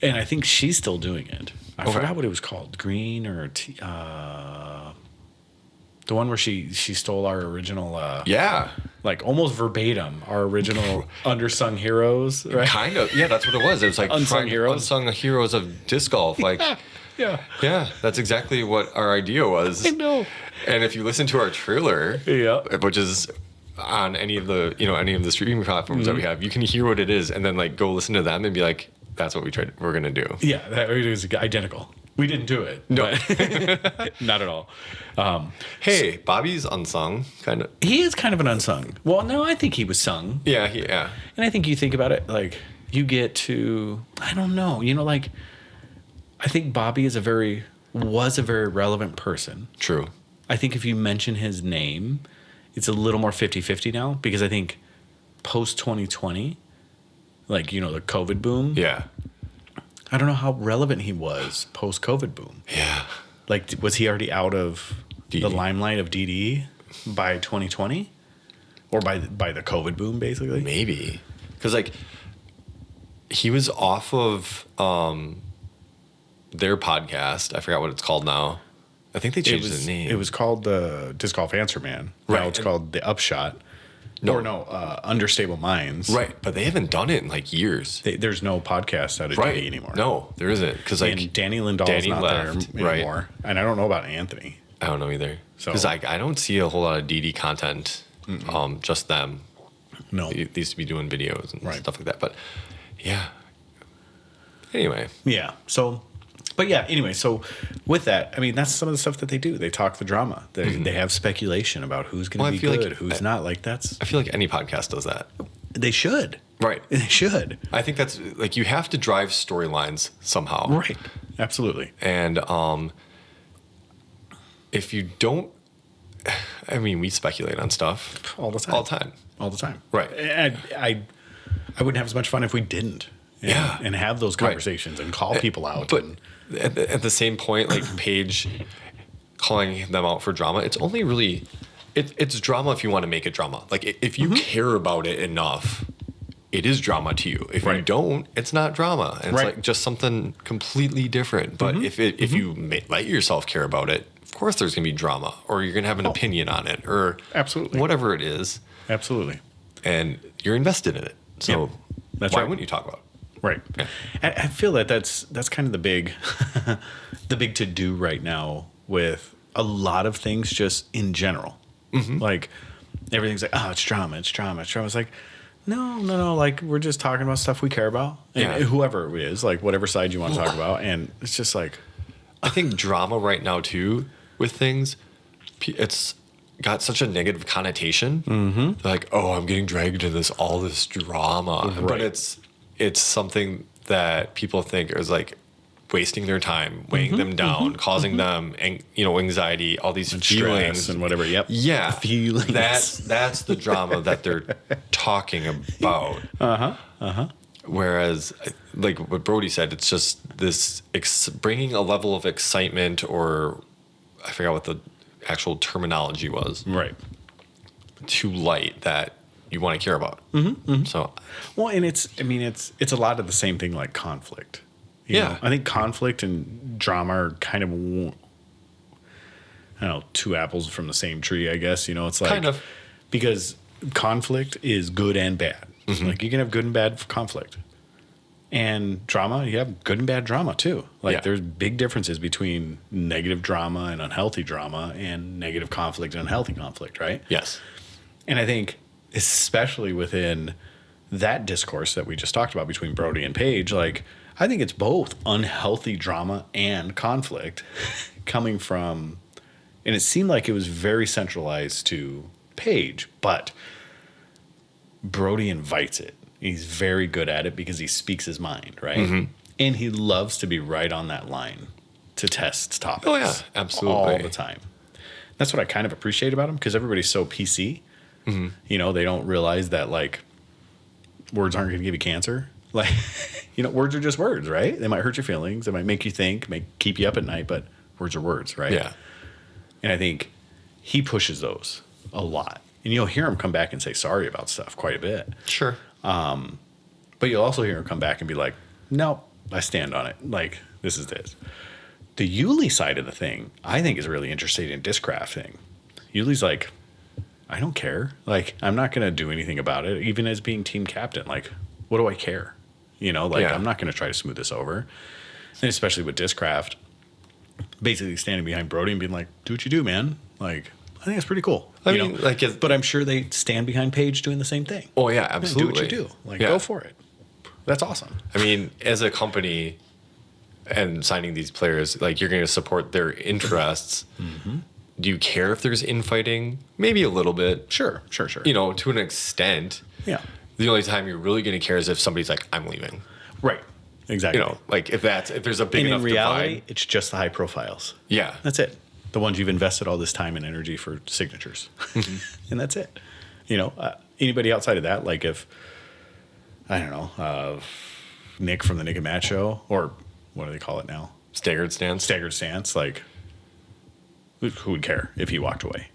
And I think she's still doing it. I forgot what it was called. Green or... the one where she stole our original... like almost verbatim, our original Undersung Heroes, right? Kind of. Yeah, that's what it was. It was like Unsung heroes of disc golf. Like, yeah, that's exactly what our idea was. I know. And if you listen to our trailer, which is on any of the streaming platforms that we have, you can hear what it is, and then like go listen to them and be like, that's what we're gonna do. Yeah, that is identical. We didn't do it. No. But not at all. Hey, Bobby's unsung, kind of. He is kind of an unsung. Well, no, I think he was sung. Yeah, yeah. And I think you think about it, like, you get to, I don't know, like, I think Bobby was a very relevant person. True. I think if you mention his name, it's a little more 50-50 now, because I think post 2020, like, the COVID boom. Yeah. I don't know how relevant he was post COVID boom. Yeah. Like, was he already out of DD. the limelight of DD by 2020? Or by the COVID boom, basically? Maybe. Because, like, he was off of their podcast. I forgot what it's called now. I think they changed the name. It was called the Disc Golf Answer Man. Right. Now it's called The Upshot. Understable Minds. Right, but they haven't done it in, like, years. There's no podcast out of DD anymore. No, there isn't. Because, like, and Danny Lindahl's not left, there anymore. Right. And I don't know about Anthony. I don't know either. Because I don't see a whole lot of DD content. Just them. No. They used to be doing videos and right. stuff like that. But, yeah. Anyway. Yeah. So with that, I mean, that's some of the stuff that they do. They talk the drama. They have speculation about who's going to be good, who's not. Like, that's... I feel like any podcast does that. They should. Right. They should. I think that's, like, you have to drive storylines somehow. Right. Absolutely. And if you don't... I mean, we speculate on stuff. All the time. Right. And I wouldn't have as much fun if we didn't. And have those conversations and call people out. But at the same point, like, Paige calling them out for drama, it's only really... It's drama if you want to make it drama. Like, if you care about it enough, it is drama to you. If you don't, it's not drama. And it's like just something completely different. But if you let yourself care about it, of course there's going to be drama, or you're going to have an opinion on it, or absolutely whatever it is. Absolutely. And you're invested in it. So that's why wouldn't you talk about it? Right. Yeah. I feel that's kind of the big to do right now with a lot of things just in general. Like, everything's like, oh, it's drama. It's like, no. Like, we're just talking about stuff we care about. And whoever it is, like, whatever side you want to talk about. And it's just like... I think drama right now, too, with things, it's got such a negative connotation. They're like, oh, I'm getting dragged into all this drama. Right. But it's something that people think is, like, wasting their time, weighing them down, causing them, anxiety, all these feelings and whatever. Yep. Yeah. Feelings. That's the drama that they're talking about. Whereas, like what Brodie said, it's just this bringing a level of excitement, or I forgot what the actual terminology was. Right. To light that you want to care about. So, well, and it's a lot of the same thing, like conflict. You know? I think conflict and drama are kind of, I don't know, two apples from the same tree, I guess. It's like, kind of, because conflict is good and bad. Like, you can have good and bad conflict. And drama, you have good and bad drama too. Like, there's big differences between negative drama and unhealthy drama, and negative conflict and unhealthy conflict, right? Yes. And I think, especially within that discourse that we just talked about between Brodie and Paige, like, I think it's both unhealthy drama and conflict coming from, and it seemed like it was very centralized to Paige, but Brodie invites it. He's very good at it because he speaks his mind, right? And he loves to be right on that line to test topics. Oh, yeah, absolutely. All the time. That's what I kind of appreciate about him, because everybody's so PC. They don't realize that, like, words aren't going to give you cancer. Like, words are just words, right? They might hurt your feelings. They might make you think, keep you up at night, but words are words, right? Yeah. And I think he pushes those a lot. And you'll hear him come back and say sorry about stuff quite a bit. Sure. But you'll also hear him come back and be like, no, I stand on it. Like, this is this. The Yuli side of the thing, I think, is really interesting in Discraft thing. Yuli's like, I don't care. Like, I'm not going to do anything about it. Even as being team captain, like, what do I care? I'm not going to try to smooth this over. And especially with Discraft, basically standing behind Brodie and being like, do what you do, man. Like, I think it's pretty cool. I mean, but I'm sure they stand behind Paige doing the same thing. Oh, yeah, absolutely. Do what you do. Like, go for it. That's awesome. I mean, as a company, and signing these players, like you're going to support their interests. Do you care if there's infighting? Maybe a little bit. Sure. You know, to an extent. Yeah. The only time you're really going to care is if somebody's like, I'm leaving. Right. Exactly. You know, like if there's a big and enough in reality, divide. it's just the high profiles. Yeah. That's it. The ones you've invested all this time and energy for signatures. And that's it. You know, anybody outside of that, like if, I don't know, Nick from the Nick and Matt show, or what do they call it now? Staggered stance. Like, who would care if he walked away?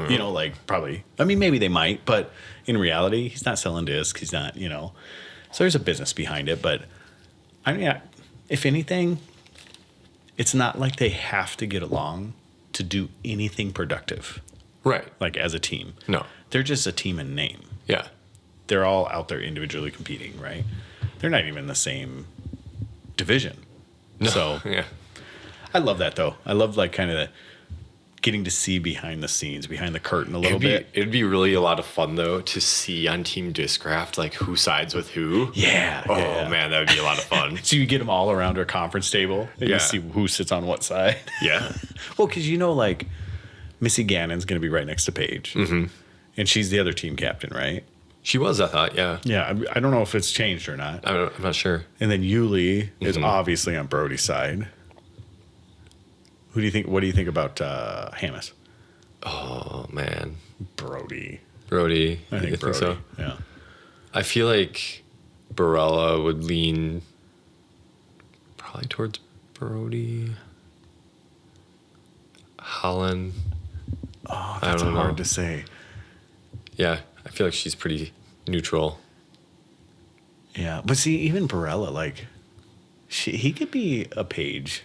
You know, like probably, I mean, maybe they might, but in reality, he's not selling discs. He's not, you know, so there's a business behind it. But I mean, if anything, it's not like they have to get along to do anything productive. Right. Like as a team. No. They're just a team in name. Yeah. They're all out there individually competing, right? They're not even in the same division. No. So yeah. I love that though. I love like kind of getting to see behind the scenes, behind the curtain a little bit. It'd be really a lot of fun though to see on Team Discraft like who sides with who. Yeah. Oh yeah. man, that would be a lot of fun. So you get them all around a conference table and you see who sits on what side. Yeah. Well, because you know, like Missy Gannon's going to be right next to Paige, and she's the other team captain, right? She was, I thought. Yeah. Yeah. I don't know if it's changed or not. I'm not sure. And then Yuli is obviously on Brodie's side. Who do you think? What do you think about Hamas? Oh man, Brodie. I think Brodie. so. Yeah. I feel like Barella would lean probably towards Brodie. Holland. Oh, that's I don't hard know. to say. Yeah, I feel like she's pretty neutral. Yeah, but see, even Barella, like, he could be a Paige.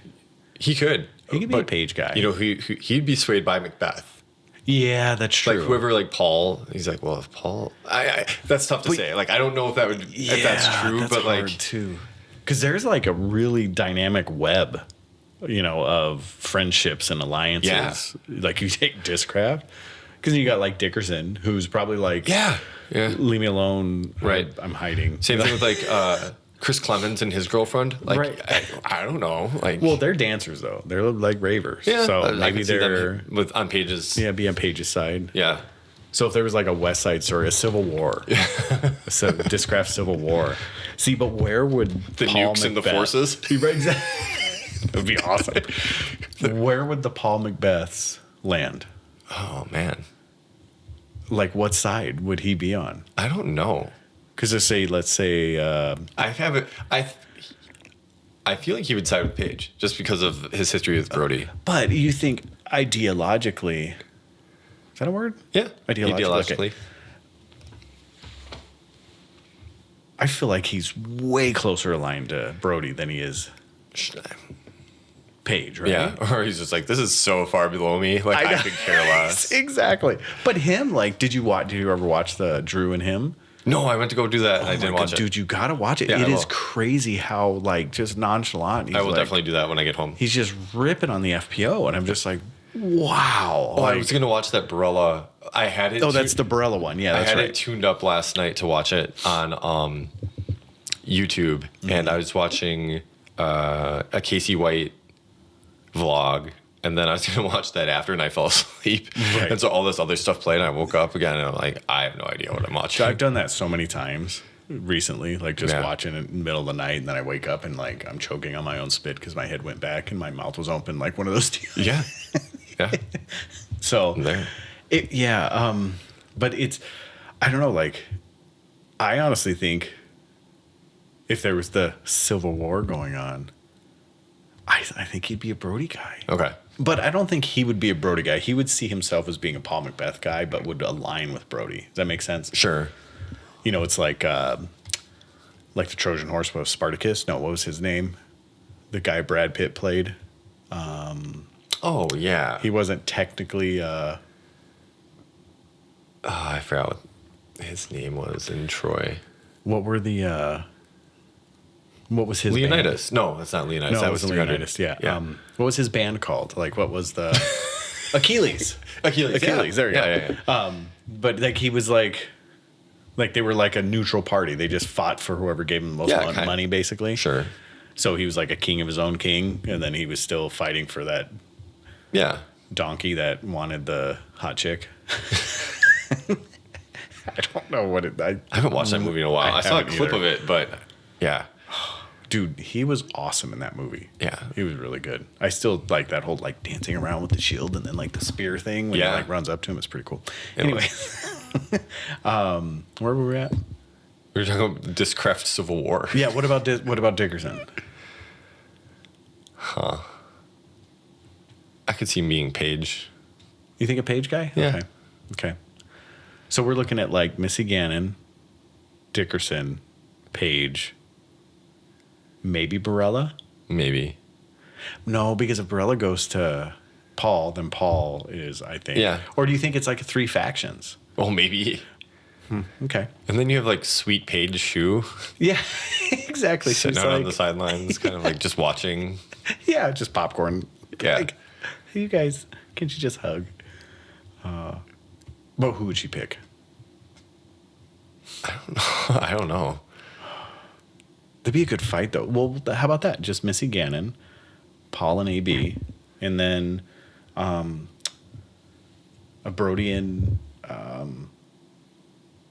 He could. He could be a Paige guy. You know, he'd be swayed by Macbeth. Yeah, that's true. Like whoever, like Paul, he's like, well, if Paul, that's tough to say. Like, I don't know if if that's true, that's but hard like, too, because there's like a really dynamic web, you know, of friendships and alliances. Yeah. Like you take Discraft, because you got like Dickerson, who's probably like, yeah, leave me alone. Right. I'm hiding. Same thing with like Chris Clemens and his girlfriend. Like, Right. I don't know. Like, Well, they're dancers though. They're like ravers. yeah, So I maybe can see them they're on Paige's. be on Paige's side. Yeah. So if there was like a West Side Story, a Civil War, so Discraft Civil War. See, but where would The Paul nukes and the Macbeth- forces. Right, exactly. That would be awesome. Where would the Paul Macbeths land? Oh man, Like, what side would he be on? I don't know. Because let's say, I feel like he would side with Paige just because of his history with Brodie. but you think ideologically, is that a word? Yeah, Ideologically. ideologically. I feel like he's way closer aligned to Brodie than he is Paige, right? Yeah, or he's just like, this is so far below me. Like I could care less. Exactly. But him, like, did you ever watch the Drew and him? No, I went to go do that and I didn't watch it. Dude, you gotta watch it. Yeah, It I is will. crazy how like just nonchalant. I will definitely do that when I get home. He's just ripping on the FPO, and I'm just like, wow. Oh, I was gonna watch that Barella. I had it. Oh, that's the Barella one. Yeah, I that's had right. it tuned up last night to watch it on YouTube, and I was watching a Casey White vlog, and then I was gonna watch that after, and I fell asleep. Right. And so all this other stuff played, and I woke up again, and I'm like, I have no idea what I'm watching. I've done that so many times recently, like just Yeah. watching it in the middle of the night, and then I wake up and like I'm choking on my own spit because my head went back and my mouth was open, like one of those. Yeah, yeah. So There. but it's, I don't know, like, I honestly think if there was the Civil War going on, I think he'd be a Brodie guy. Okay. But I don't think he would be a Brodie guy. He would see himself as being a Paul Macbeth guy, but would align with Brodie. Does that make sense? Sure. You know, it's like the Trojan Horse was Spartacus. No, what was his name? The guy Brad Pitt played. Oh yeah. He wasn't technically. I forgot what his name was in Troy. What were the? What was his band? Leonidas. No, that's not Leonidas. No, that it was was 300. Leonidas. Yeah. Yeah. What was his band called? Like, what was the Achilles? Achilles. There you go. Yeah. But like he was like they were like a neutral party. They just fought for whoever gave them the most Yeah, money, basically. Sure. So he was like a king of his own king, and then he was still fighting for that donkey that wanted the hot chick. I don't know what it. I haven't watched that movie in a while. I saw a clip of it, but yeah. Dude, he was awesome in that movie. Yeah. He was really good. I still like that whole like dancing around with the shield and then like the spear thing when he like runs up to him. It's pretty cool. Anyway, where were we at? We were talking about Discraft Civil War. Yeah. What about Dickerson? I could see him being Paige. You think a Paige guy? Yeah. Okay. So we're looking at like Missy Gannon, Dickerson, Paige, maybe Barella. Maybe. No, because if Barella goes to Paul, then Paul is, I think. Yeah. Or do you think it's like 3 factions? Well, maybe. Okay. And then you have like Sweet Paige Shoe Yeah, exactly. sitting out on the sidelines, kind of like just watching. Yeah, just popcorn. Yeah. Like, hey, you guys, can't you just hug? But who would she pick? I don't know. That'd be a good fight, though. Well, how about that? Just Missy Gannon, Paul and AB, and then a Brodie and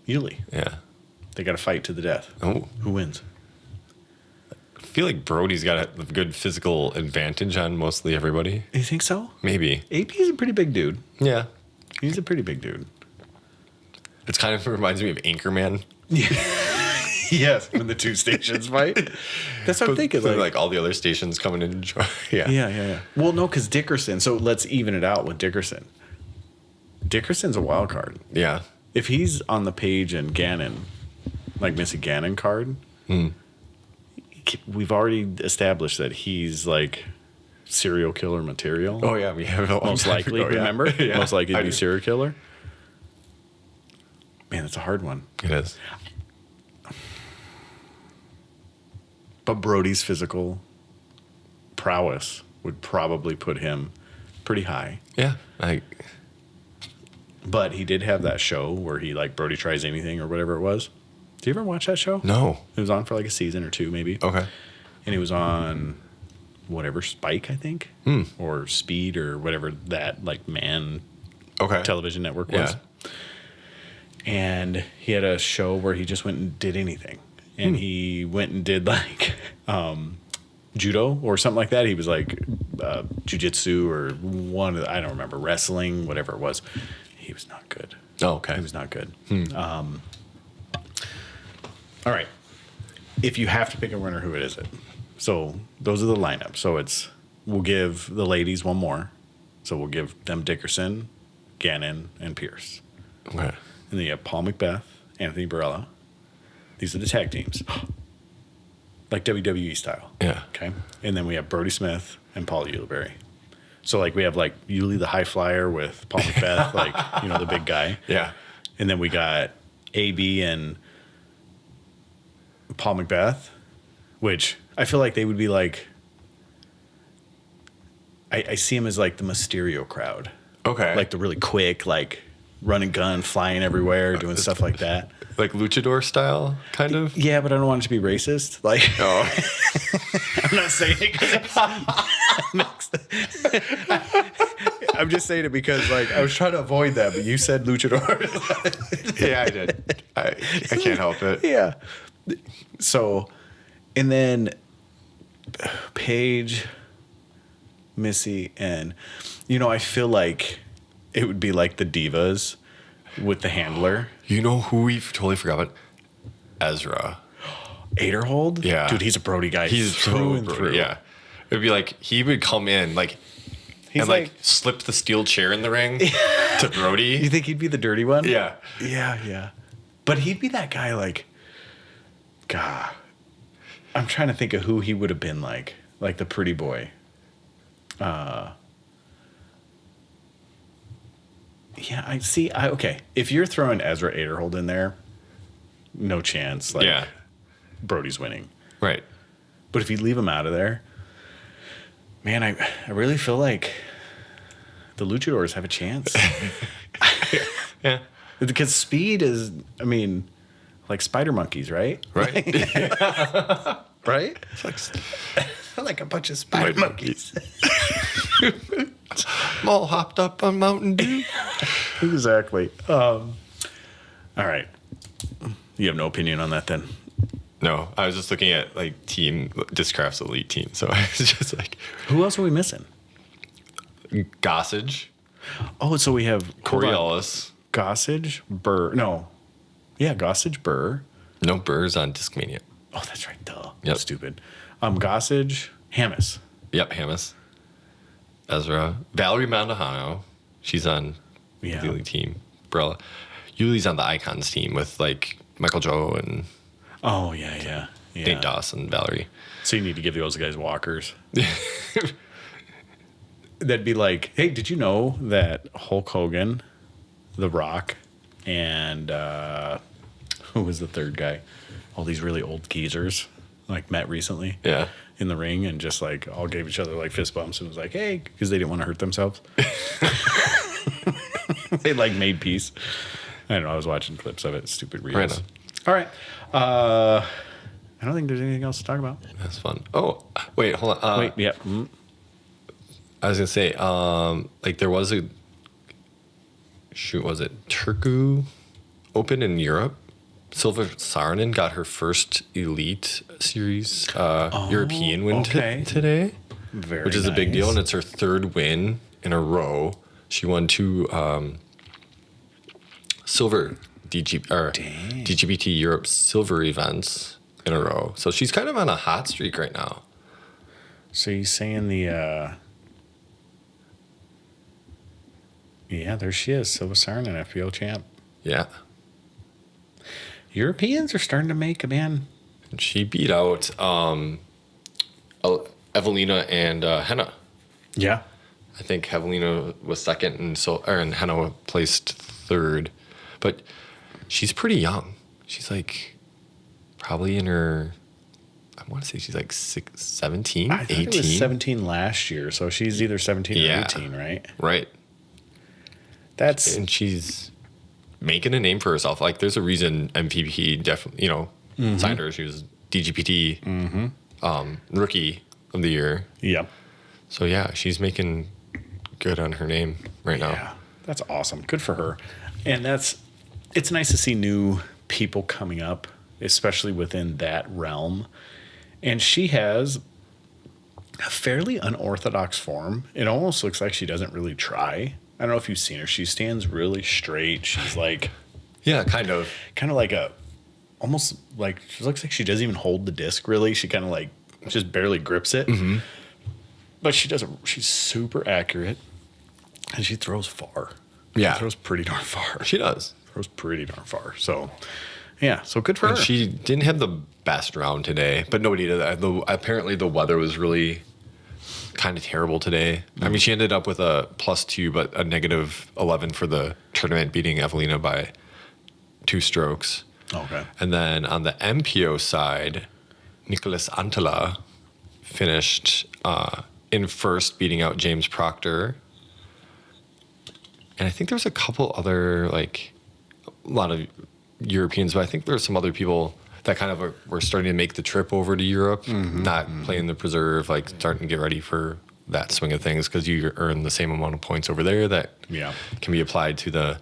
Yulee. Yeah. They got to fight to the death. Oh. Who wins? I feel like Brodie's got a good physical advantage on mostly everybody. You think so? Maybe. AB's a pretty big dude. Yeah. He's a pretty big dude. It's kind of reminds me of Anchorman. Yes, when the 2 stations fight. That's what I'm thinking. Like all the other stations coming in. Yeah. Well, no, because Dickerson. So let's even it out with Dickerson. Dickerson's a wild card. Yeah. If he's on the Paige and Gannon, like Missy Gannon card, we've already established that he's like serial killer material. Oh, yeah. We have Most likely, remember? Yeah. Most likely to be serial killer. Man, that's a hard one. It is. But Brodie's physical prowess would probably put him pretty high. Yeah. But he did have that show where he like Brodie tries anything or whatever it was. Do you ever watch that show? No. It was on for like a season or 2 maybe. Okay. And it was on whatever Spike, I think, or Speed or whatever that like television network was. Yeah. And he had a show where he just went and did anything. And he went and did like judo or something like that. He was like jujitsu or I don't remember, wrestling, whatever it was. He was not good. Oh, okay. He was not good. All right. If you have to pick a winner, who is it? So those are the lineups. So we'll give the ladies one more. So we'll give them Dickerson, Gannon, and Pierce. Okay. And then you have Paul Macbeth, Anthony Barella. These are the tag teams. Like WWE style. Yeah. Okay. And then we have Brodie Smith and Paul Ulibarri. So like we have like Yulee the high flyer with Paul Macbeth, like, the big guy. Yeah. And then we got AB and Paul Macbeth, which I feel like they would be like, I see him as like the Mysterio crowd. Okay. Like the really quick, like running gun, flying everywhere, doing stuff like that. Like luchador style, kind of? Yeah, but I don't want it to be racist. Like, Oh. I'm not saying it because I'm just saying it because, like, I was trying to avoid that, but you said luchador. Yeah, I did. I can't help it. Yeah. So, and then Paige, Missy, and, I feel like it would be like the Divas with the handler. You know who we totally forgot about? Ezra. Aderhold? Yeah. Dude, he's a Brodie guy. He's through and through. Yeah. It'd be like, he would come in, He's and slip the steel chair in the ring to Brodie. You think he'd be the dirty one? Yeah. Yeah. But he'd be that guy like, God. I'm trying to think of who he would have been like the pretty boy. Yeah, I see. Okay. If you're throwing Ezra Aderhold in there, no chance. Like, Yeah. Brodie's winning. Right. But if you leave him out of there, man, I really feel like the luchadors have a chance. Yeah. Because speed is, like spider monkeys, right? Right. right? It's like, Like a bunch of spider monkeys. I'm all hopped up on Mountain Dew. Exactly. All right. You have no opinion on that then? No, I was just looking at like team Discraft's elite team. So I was just like, Who else are we missing? Gossage, Oh, so we have Coriolis. Gossage, Burr. No. Yeah, Gossage, Burr. No, Burr's on Discmania. Oh, that's right. Duh. Yep. Stupid. Gossage, Hamas. Yep, Hamas. Ezra. Valerie Mandahano. She's on Yeah. the elite team. Brella. Yuli's on the Icons team with like Michael Joe and Oh, yeah. Nate Dawson, Valerie. So you need to give those guys walkers. That'd be like, hey, did you know that Hulk Hogan, The Rock, and who was the third guy? All these really old geezers like met recently. Yeah. In the ring and just like all gave each other like fist bumps and was like, hey, because they didn't want to hurt themselves. They like made peace. I don't know. I was watching clips of it. Stupid reels. Right on. All right. I don't think there's anything else to talk about. That's fun. Oh, wait, hold on. Wait, yeah. I was gonna say, like there was a was it Turku Open in Europe? Silva Saarinen got her first Elite Series European win today, Very which is a big deal, nice. and it's her third win in a row. She won 2 silver DGBT Europe silver events in a row. So she's kind of on a hot streak right now. So you're saying the yeah, there she is, Silva Saarinen, FPO champ. Yeah. Europeans are starting to make a man. And she beat out Evelina and Henna. Yeah. I think Evelina was second, and Henna placed third. But she's pretty young. She's like probably in her, I want to say she's like 17, I thought 18. it was 17 last year, so she's either 17 or 18, right? Right. That's And she's making a name for herself. Like there's a reason MVP definitely, signed her. She was DGPT rookie of the year. Yep. So yeah, she's making good on her name right now. Yeah, that's awesome. Good for her. And it's nice to see new people coming up, especially within that realm. And she has a fairly unorthodox form. It almost looks like she doesn't really try. I don't know if you've seen her. She stands really straight. She's like, Yeah, kind of. like almost like, she looks like she doesn't even hold the disc really. She kind of like just barely grips it. Mm-hmm. But she's super accurate and she throws far. Yeah. She throws pretty darn far. She does. Throws pretty darn far. So, yeah. So good for And her. she didn't have the best round today, but nobody did that. Apparently the weather was really kind of terrible today. I mean, she ended up with a +2, but a -11 for the tournament, beating Evelina by 2 strokes. Okay. And then on the MPO side, Nicholas Antela finished in first, beating out James Proctor. And I think there's a couple other, like, a lot of Europeans, but I think there's some other people that kind of were starting to make the trip over to Europe, not playing the preserve, like starting to get ready for that swing of things, because you earn the same amount of points over there that can be applied to the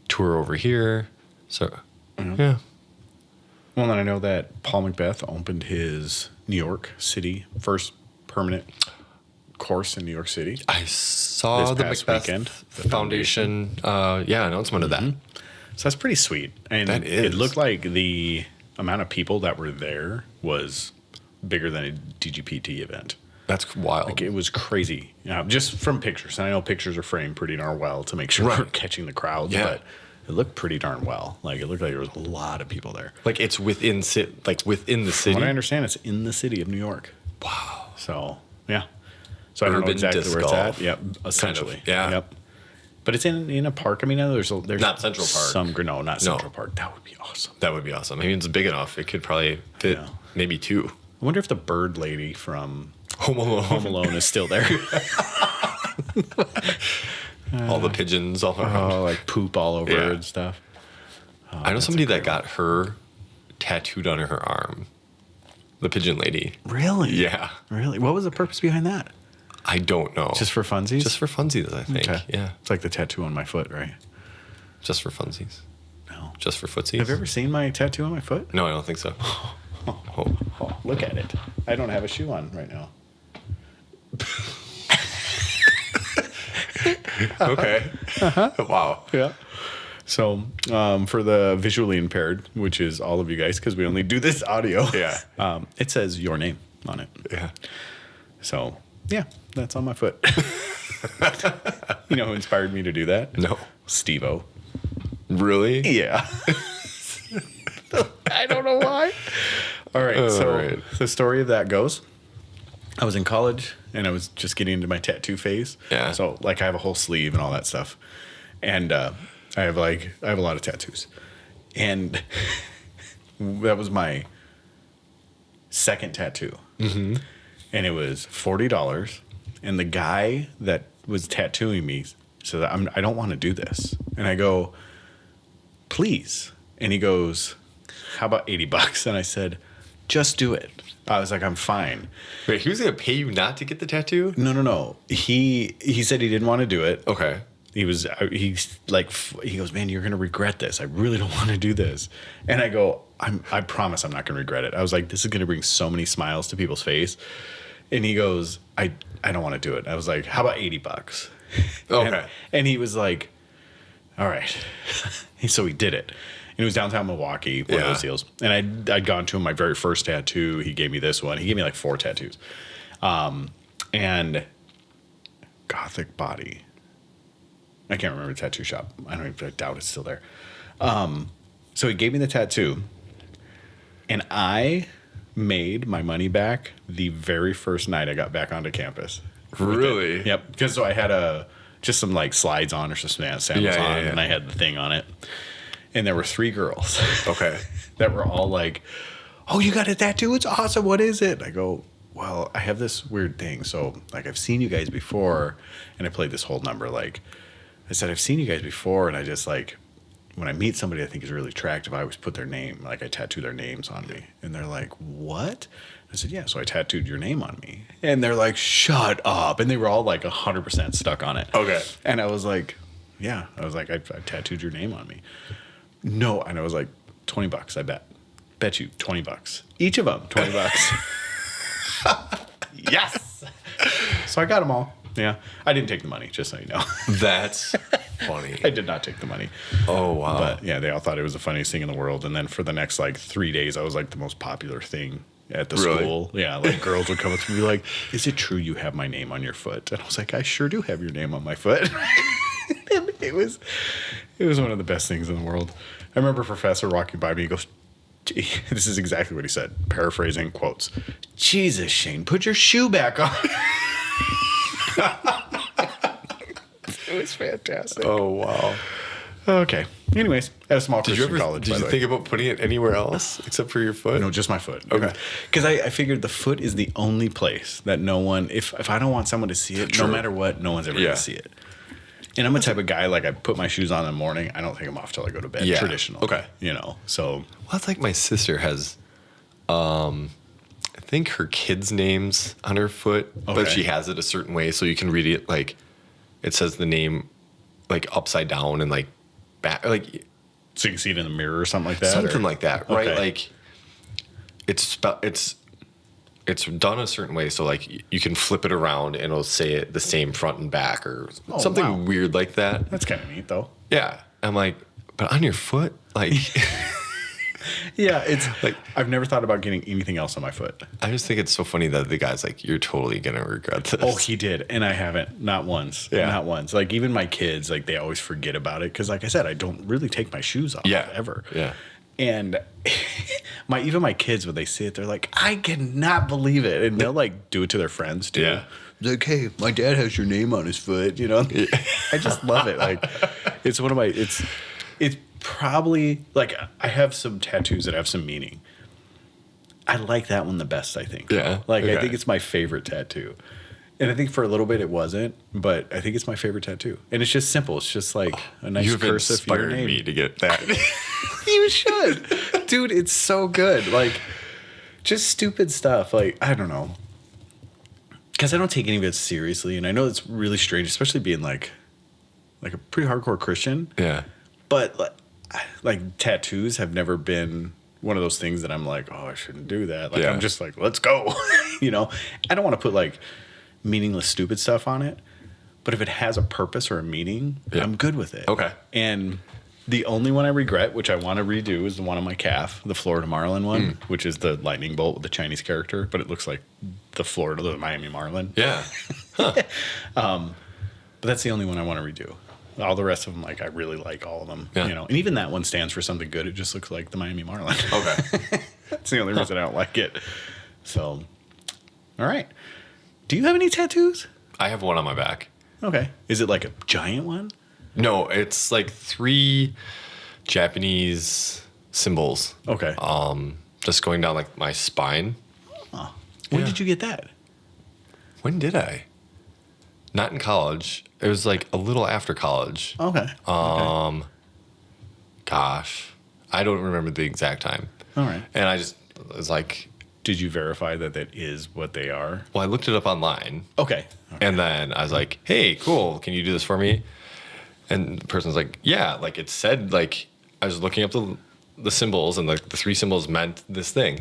tour over here. So, yeah. Well, and I know that Paul Macbeth opened his New York City first permanent course in New York City. I saw This the past Macbeth weekend, the Foundation announcement of that. So that's pretty sweet. And That is. it looked like the amount of people that were there was bigger than a DGPT event. That's wild. Like, it was crazy. Just from pictures. And I know pictures are framed pretty darn well to make sure Right. we're catching the crowds, Yeah. but it looked pretty darn well. Like, it looked like there was a lot of people there. Like it's within the From city. what I understand, it's in the city of New York. Wow. So, yeah. So I don't know Urban exactly disc where it's golf. at. Yep, essentially. yeah. Yep. But it's in a park. I mean, there's Not Central Park. No, not Central Park. That would be awesome. That would be awesome. I mean, it's big enough. It could probably fit Yeah. maybe 2. I wonder if the bird lady from Home Alone. Home Alone is still there. All the pigeons all around. Oh, like poop all over Yeah. her and stuff. I know somebody that got her tattooed on her arm. The pigeon lady. Really? Yeah. Really? What was the purpose behind that? I don't know. Just for funsies? Just for funsies, I think. Okay. Yeah. It's like the tattoo on my foot, right? Just for funsies. No. Just for footsies. Have you ever seen my tattoo on my foot? No, I don't think so. Oh, look at it. I don't have a shoe on right now. Okay. Wow. Yeah. So, for the visually impaired, which is all of you guys, because we only do this audio. Yeah. It says your name on it. Yeah. So, yeah, that's on my foot. You know who inspired me to do that? No. Steve-O. Really? Yeah. I don't know why. All right. So the story of that goes, I was in college and I was just getting into my tattoo phase. Yeah. So like I have a whole sleeve and all that stuff. And I have a lot of tattoos. And that was my second tattoo. Mm-hmm. And it was $40. And the guy that was tattooing me said, I don't want to do this. And I go, please. And he goes, how about $80? And I said, just do it. I was like, I'm fine. Wait, he was going to pay you not to get the tattoo? No. He said he didn't want to do it. Okay. He goes, man, you're going to regret this. I really don't want to do this. And I go, I promise I'm not going to regret it. I was like, this is going to bring so many smiles to people's face. And he goes, I don't want to do it. I was like, how about $80? Okay. And he was like, all right. So he did it. And it was downtown Milwaukee, one of those deals. And I'd gone to him my very first tattoo. He gave me this one. He gave me like 4 tattoos. And Gothic Body. I can't remember the tattoo shop. I doubt it's still there. So he gave me the tattoo. And I made my money back the very first night I got back onto campus. Really? Yep. Because so I had just some like slides on or some sandals on, and I had the thing on it. And there were 3 girls. Okay. That were all like, oh, you got a tattoo? It's awesome. What is it? I go, well, I have this weird thing. So like I've seen you guys before. And I played this whole number. Like I said, I've seen you guys before. And I just like, when I meet somebody I think is really attractive, I always put their name, like I tattoo their names on me. And they're like, what? I said, yeah, so I tattooed your name on me. And they're like, shut up. And they were all like 100% stuck on it. Okay. And I was like, yeah. I was like, I tattooed your name on me. No. And I was like, $20, I bet. Bet you $20. Each of them, $20. Yes. So I got them all. Yeah. I didn't take the money, just so you know. That's funny. I did not take the money. Oh, wow. But yeah, they all thought it was the funniest thing in the world. And then for the next like 3 days, I was like the most popular thing at the school. Yeah, like girls would come up to me like, is it true you have my name on your foot? And I was like, I sure do have your name on my foot. And it was one of the best things in the world. I remember a professor walking by me, he goes, this is exactly what he said, paraphrasing quotes. Jesus, Shane, put your shoe back on. It was fantastic. Oh, wow. Okay. Anyways, at a small Christian college. Did by you the way. think about putting it anywhere else except for your foot? No, just my foot. Okay. Because I figured the foot is the only place that no one, if I don't want someone to see it, no matter what, no one's ever going to see it. And I'm a type of guy, like I put my shoes on in the morning. I don't take them off till I go to bed. Yeah. Traditional. Okay. You know, so. Well, it's like my sister has, I think her kids' names on her foot, but she has it a certain way so you can read it like it says the name like upside down and like back, like so you can see it in the mirror or something like that. Something like that, right? Okay. Like it's done a certain way so like you can flip it around and it'll say it the same front and back or something weird like that. That's kind of neat though. Yeah, I'm like, but on your foot, like. Yeah, it's like I've never thought about getting anything else on my foot. I just think it's so funny that the guy's like, you're totally gonna regret this. Oh, he did, and I haven't, not once. Yeah, not once. Like even my kids, like they always forget about it because, like I said, I don't really take my shoes off ever. Yeah, and even my kids when they see it, they're like, I cannot believe it, and they'll like do it to their friends too. Yeah, like, hey, my dad has your name on his foot. You know, I just love it. Like it's one of my it's probably like I have some tattoos that have some meaning. I like that one the best, I think. Yeah. Like I think it's my favorite tattoo. And I think for a little bit it wasn't, but I think it's my favorite tattoo. And it's just simple. It's just like a nice You've cursive your inspired name. me to get that. You should. Dude, it's so good. Like just stupid stuff. Like, I don't know. Because I don't take any of it seriously. And I know it's really strange, especially being like a pretty hardcore Christian. Yeah. But like tattoos have never been one of those things that I'm like, oh, I shouldn't do that. Like, I'm just like, let's go. You know, I don't want to put like meaningless, stupid stuff on it. But if it has a purpose or a meaning, I'm good with it. Okay. And the only one I regret, which I want to redo, is the one on my calf, the Florida Marlin one, which is the lightning bolt with the Chinese character, but it looks like the Miami Marlin. Yeah. Huh. But that's the only one I want to redo. All the rest of them, like, I really like all of them. Yeah. You know, and even that one stands for something good. It just looks like the Miami Marlin. Okay. That's the only reason I don't like it. So, all right. Do you have any tattoos? I have one on my back. Okay. Is it like a giant one? No, it's like 3 Japanese symbols. Okay. Just going down like my spine. Oh. When did you get that? When did I? Not in college. It was like a little after college. Okay. Gosh, I don't remember the exact time. All right. And I just was like, Did you verify that that is what they are? well, I looked it up online. Okay. And then I was like, hey, cool. Can you do this for me? And the person's like, yeah. Like it said, like I was looking up the symbols and like the 3 symbols meant this thing.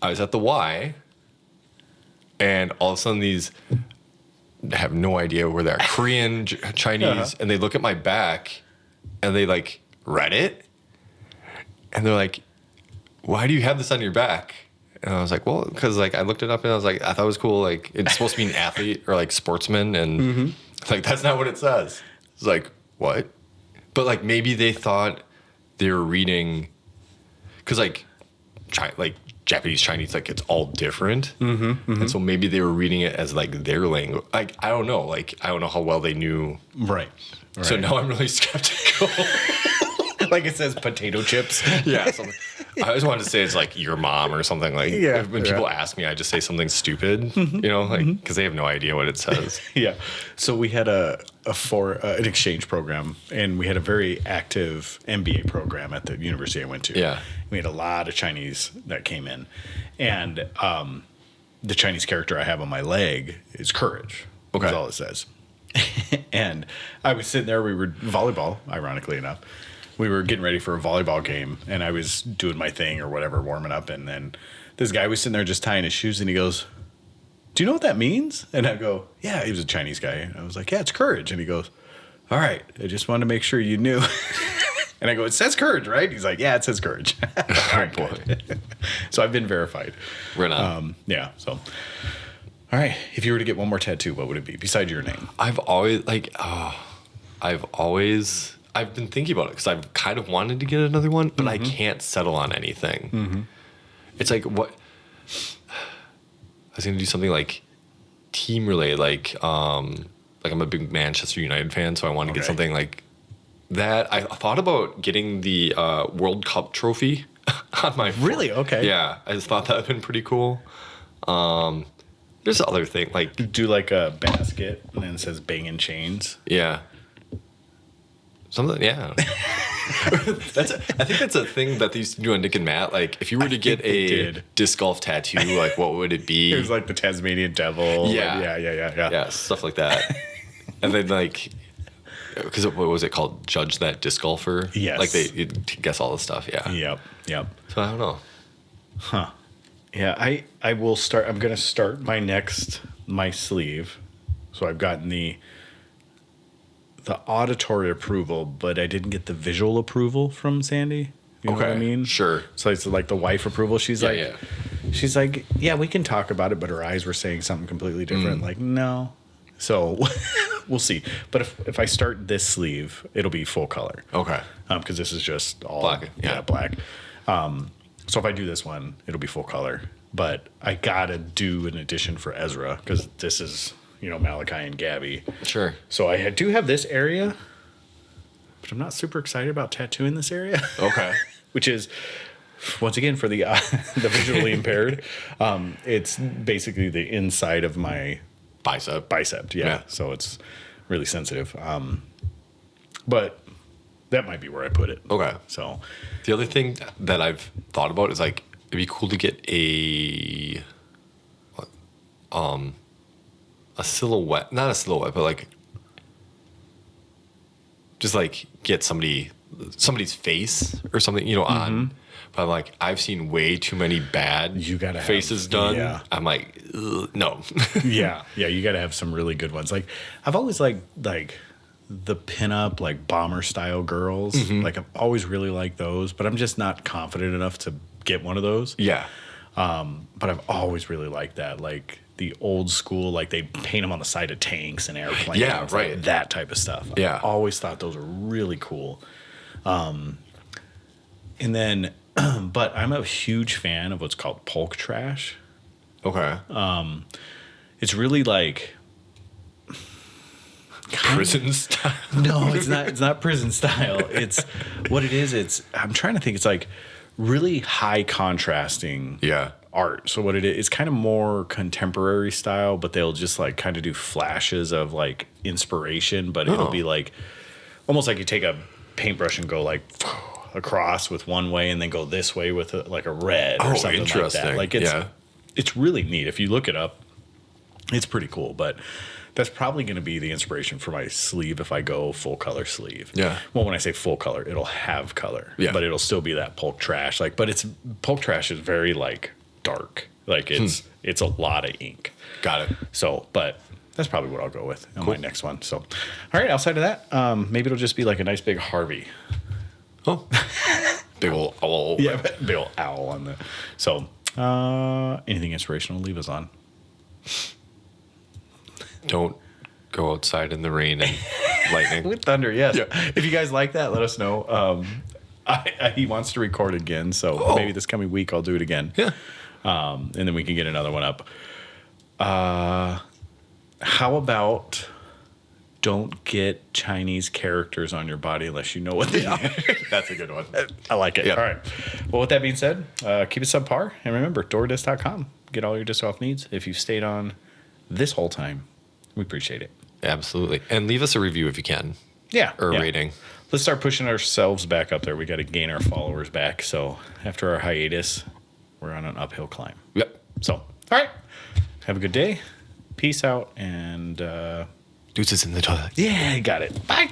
I was at the Y. And all of a sudden these have no idea where they're Korean, Chinese. And they look at my back and they like read it. And they're like, why do you have this on your back? And I was like, well, because like I looked it up and I was like, I thought it was cool. Like it's supposed to be an athlete or like sportsman, and like that's not what it says. It's like what? But like maybe they thought they were reading, because like Japanese, Chinese, like it's all different, and so maybe they were reading it as like their language. Like I don't know. Like I don't know how well they knew. Right. So now I'm really skeptical. Like it says potato chips. Yeah. I always wanted to say it's like your mom or something. Like when people ask me, I just say something stupid, you know, like because they have no idea what it says. Yeah. So we had an exchange program, and we had a very active MBA program at the university I went to. Yeah. We had a lot of Chinese that came in, and the Chinese character I have on my leg is courage. Okay. That's all it says. And I was sitting there. We were volleyball, ironically enough. We were getting ready for a volleyball game, and I was doing my thing or whatever, warming up, and then this guy was sitting there just tying his shoes, and he goes, do you know what that means? And I go, yeah, he was a Chinese guy. And I was like, yeah, it's courage. And he goes, all right, I just wanted to make sure you knew. And I go, it says courage, right? He's like, yeah, it says courage. All right, boy. So I've been verified. Right on. Yeah, so. All right, if you were to get one more tattoo, what would it be besides your name? I've been thinking about it because I've kind of wanted to get another one, but I can't settle on anything. It's like what I was gonna do something like team related, like I'm a big Manchester United fan, so I wanted to get something like that. I thought about getting the World Cup trophy on my foot. Really? Okay. Yeah, I just thought that would have been pretty cool. There's other thing like do like a basket and then it says banging chains. Yeah. Something, yeah. I think that's a thing that they used to do on Nick and Matt. Like, if you were to get a disc golf tattoo, like, what would it be? It was like the Tasmanian Devil. Yeah. Yeah, stuff like that. And then, like, because what was it called? Judge That Disc Golfer? Yes. Like, they guess all the stuff, yeah. Yep. So, I don't know. Huh. Yeah, I will start. I'm going to start my sleeve. So I've gotten the auditory approval, but I didn't get the visual approval from Sandy. You know what I mean? Sure. So it's like the wife approval. She's like, yeah, we can talk about it, but her eyes were saying something completely different. Like, no. So we'll see. But if I start this sleeve, it'll be full color. Okay. Because this is just all black. Yeah, black. So if I do this one, it'll be full color. But I gotta do an addition for Ezra because this is, Malachi and Gabby. Sure. So I do have this area, but I'm not super excited about tattooing this area. Okay. Which is, once again, for the visually impaired. It's basically the inside of my bicep. Yeah. So it's really sensitive. But that might be where I put it. Okay. So the other thing that I've thought about is like, it'd be cool to get a silhouette, not a silhouette, but like just like get somebody's face or something, on. But like I've seen way too many bad faces done. Yeah. I'm like, ugh, no. Yeah, you got to have some really good ones. Like I've always liked the pinup like bomber style girls. Like I've always really liked those, but I'm just not confident enough to get one of those. Yeah. But I've always really liked that, like the old school, like they paint them on the side of tanks and airplanes. Yeah, right. Like that type of stuff. Yeah. I've always thought those were really cool. And then, but I'm a huge fan of what's called Polk trash. Okay. It's really like prison style. No, it's not. It's not prison style. It's what it is. I'm trying to think. It's like really high contrasting. Yeah. Art. So what it is, it's kind of more contemporary style, but they'll just like kind of do flashes of like inspiration, but it'll be like almost like you take a paintbrush and go like across with one way and then go this way with like a red or something like that. Like it's really neat. If you look it up, it's pretty cool, but that's probably going to be the inspiration for my sleeve if I go full color sleeve. Yeah. Well, when I say full color, it'll have color, but it'll still be that Polk trash. Like, but Polk trash is very like dark. Like it's a lot of ink. Got it. So, but that's probably what I'll go with on my next one. So, all right. Outside of that, maybe it'll just be like a nice big Harvey. Oh, big old owl. Yeah, big old owl on the. So, anything inspirational? Leave us on. Don't go outside in the rain and lightning. With thunder, yes. Yeah. If you guys like that, let us know. He wants to record again, so maybe this coming week I'll do it again. Yeah. And then we can get another one up. How about don't get Chinese characters on your body unless you know what they are? That's a good one. I like it. Yeah. All right. Well, with that being said, keep it subpar. And remember, DoorDisc.com. Get all your disc golf needs. If you've stayed on this whole time, we appreciate it. Absolutely. And leave us a review if you can. Yeah. Or a rating. Let's start pushing ourselves back up there. We got to gain our followers back. So after our hiatus, we're on an uphill climb. Yep. So, all right. Have a good day. Peace out. And Deuces in the toilet. yeah, got it. Bye.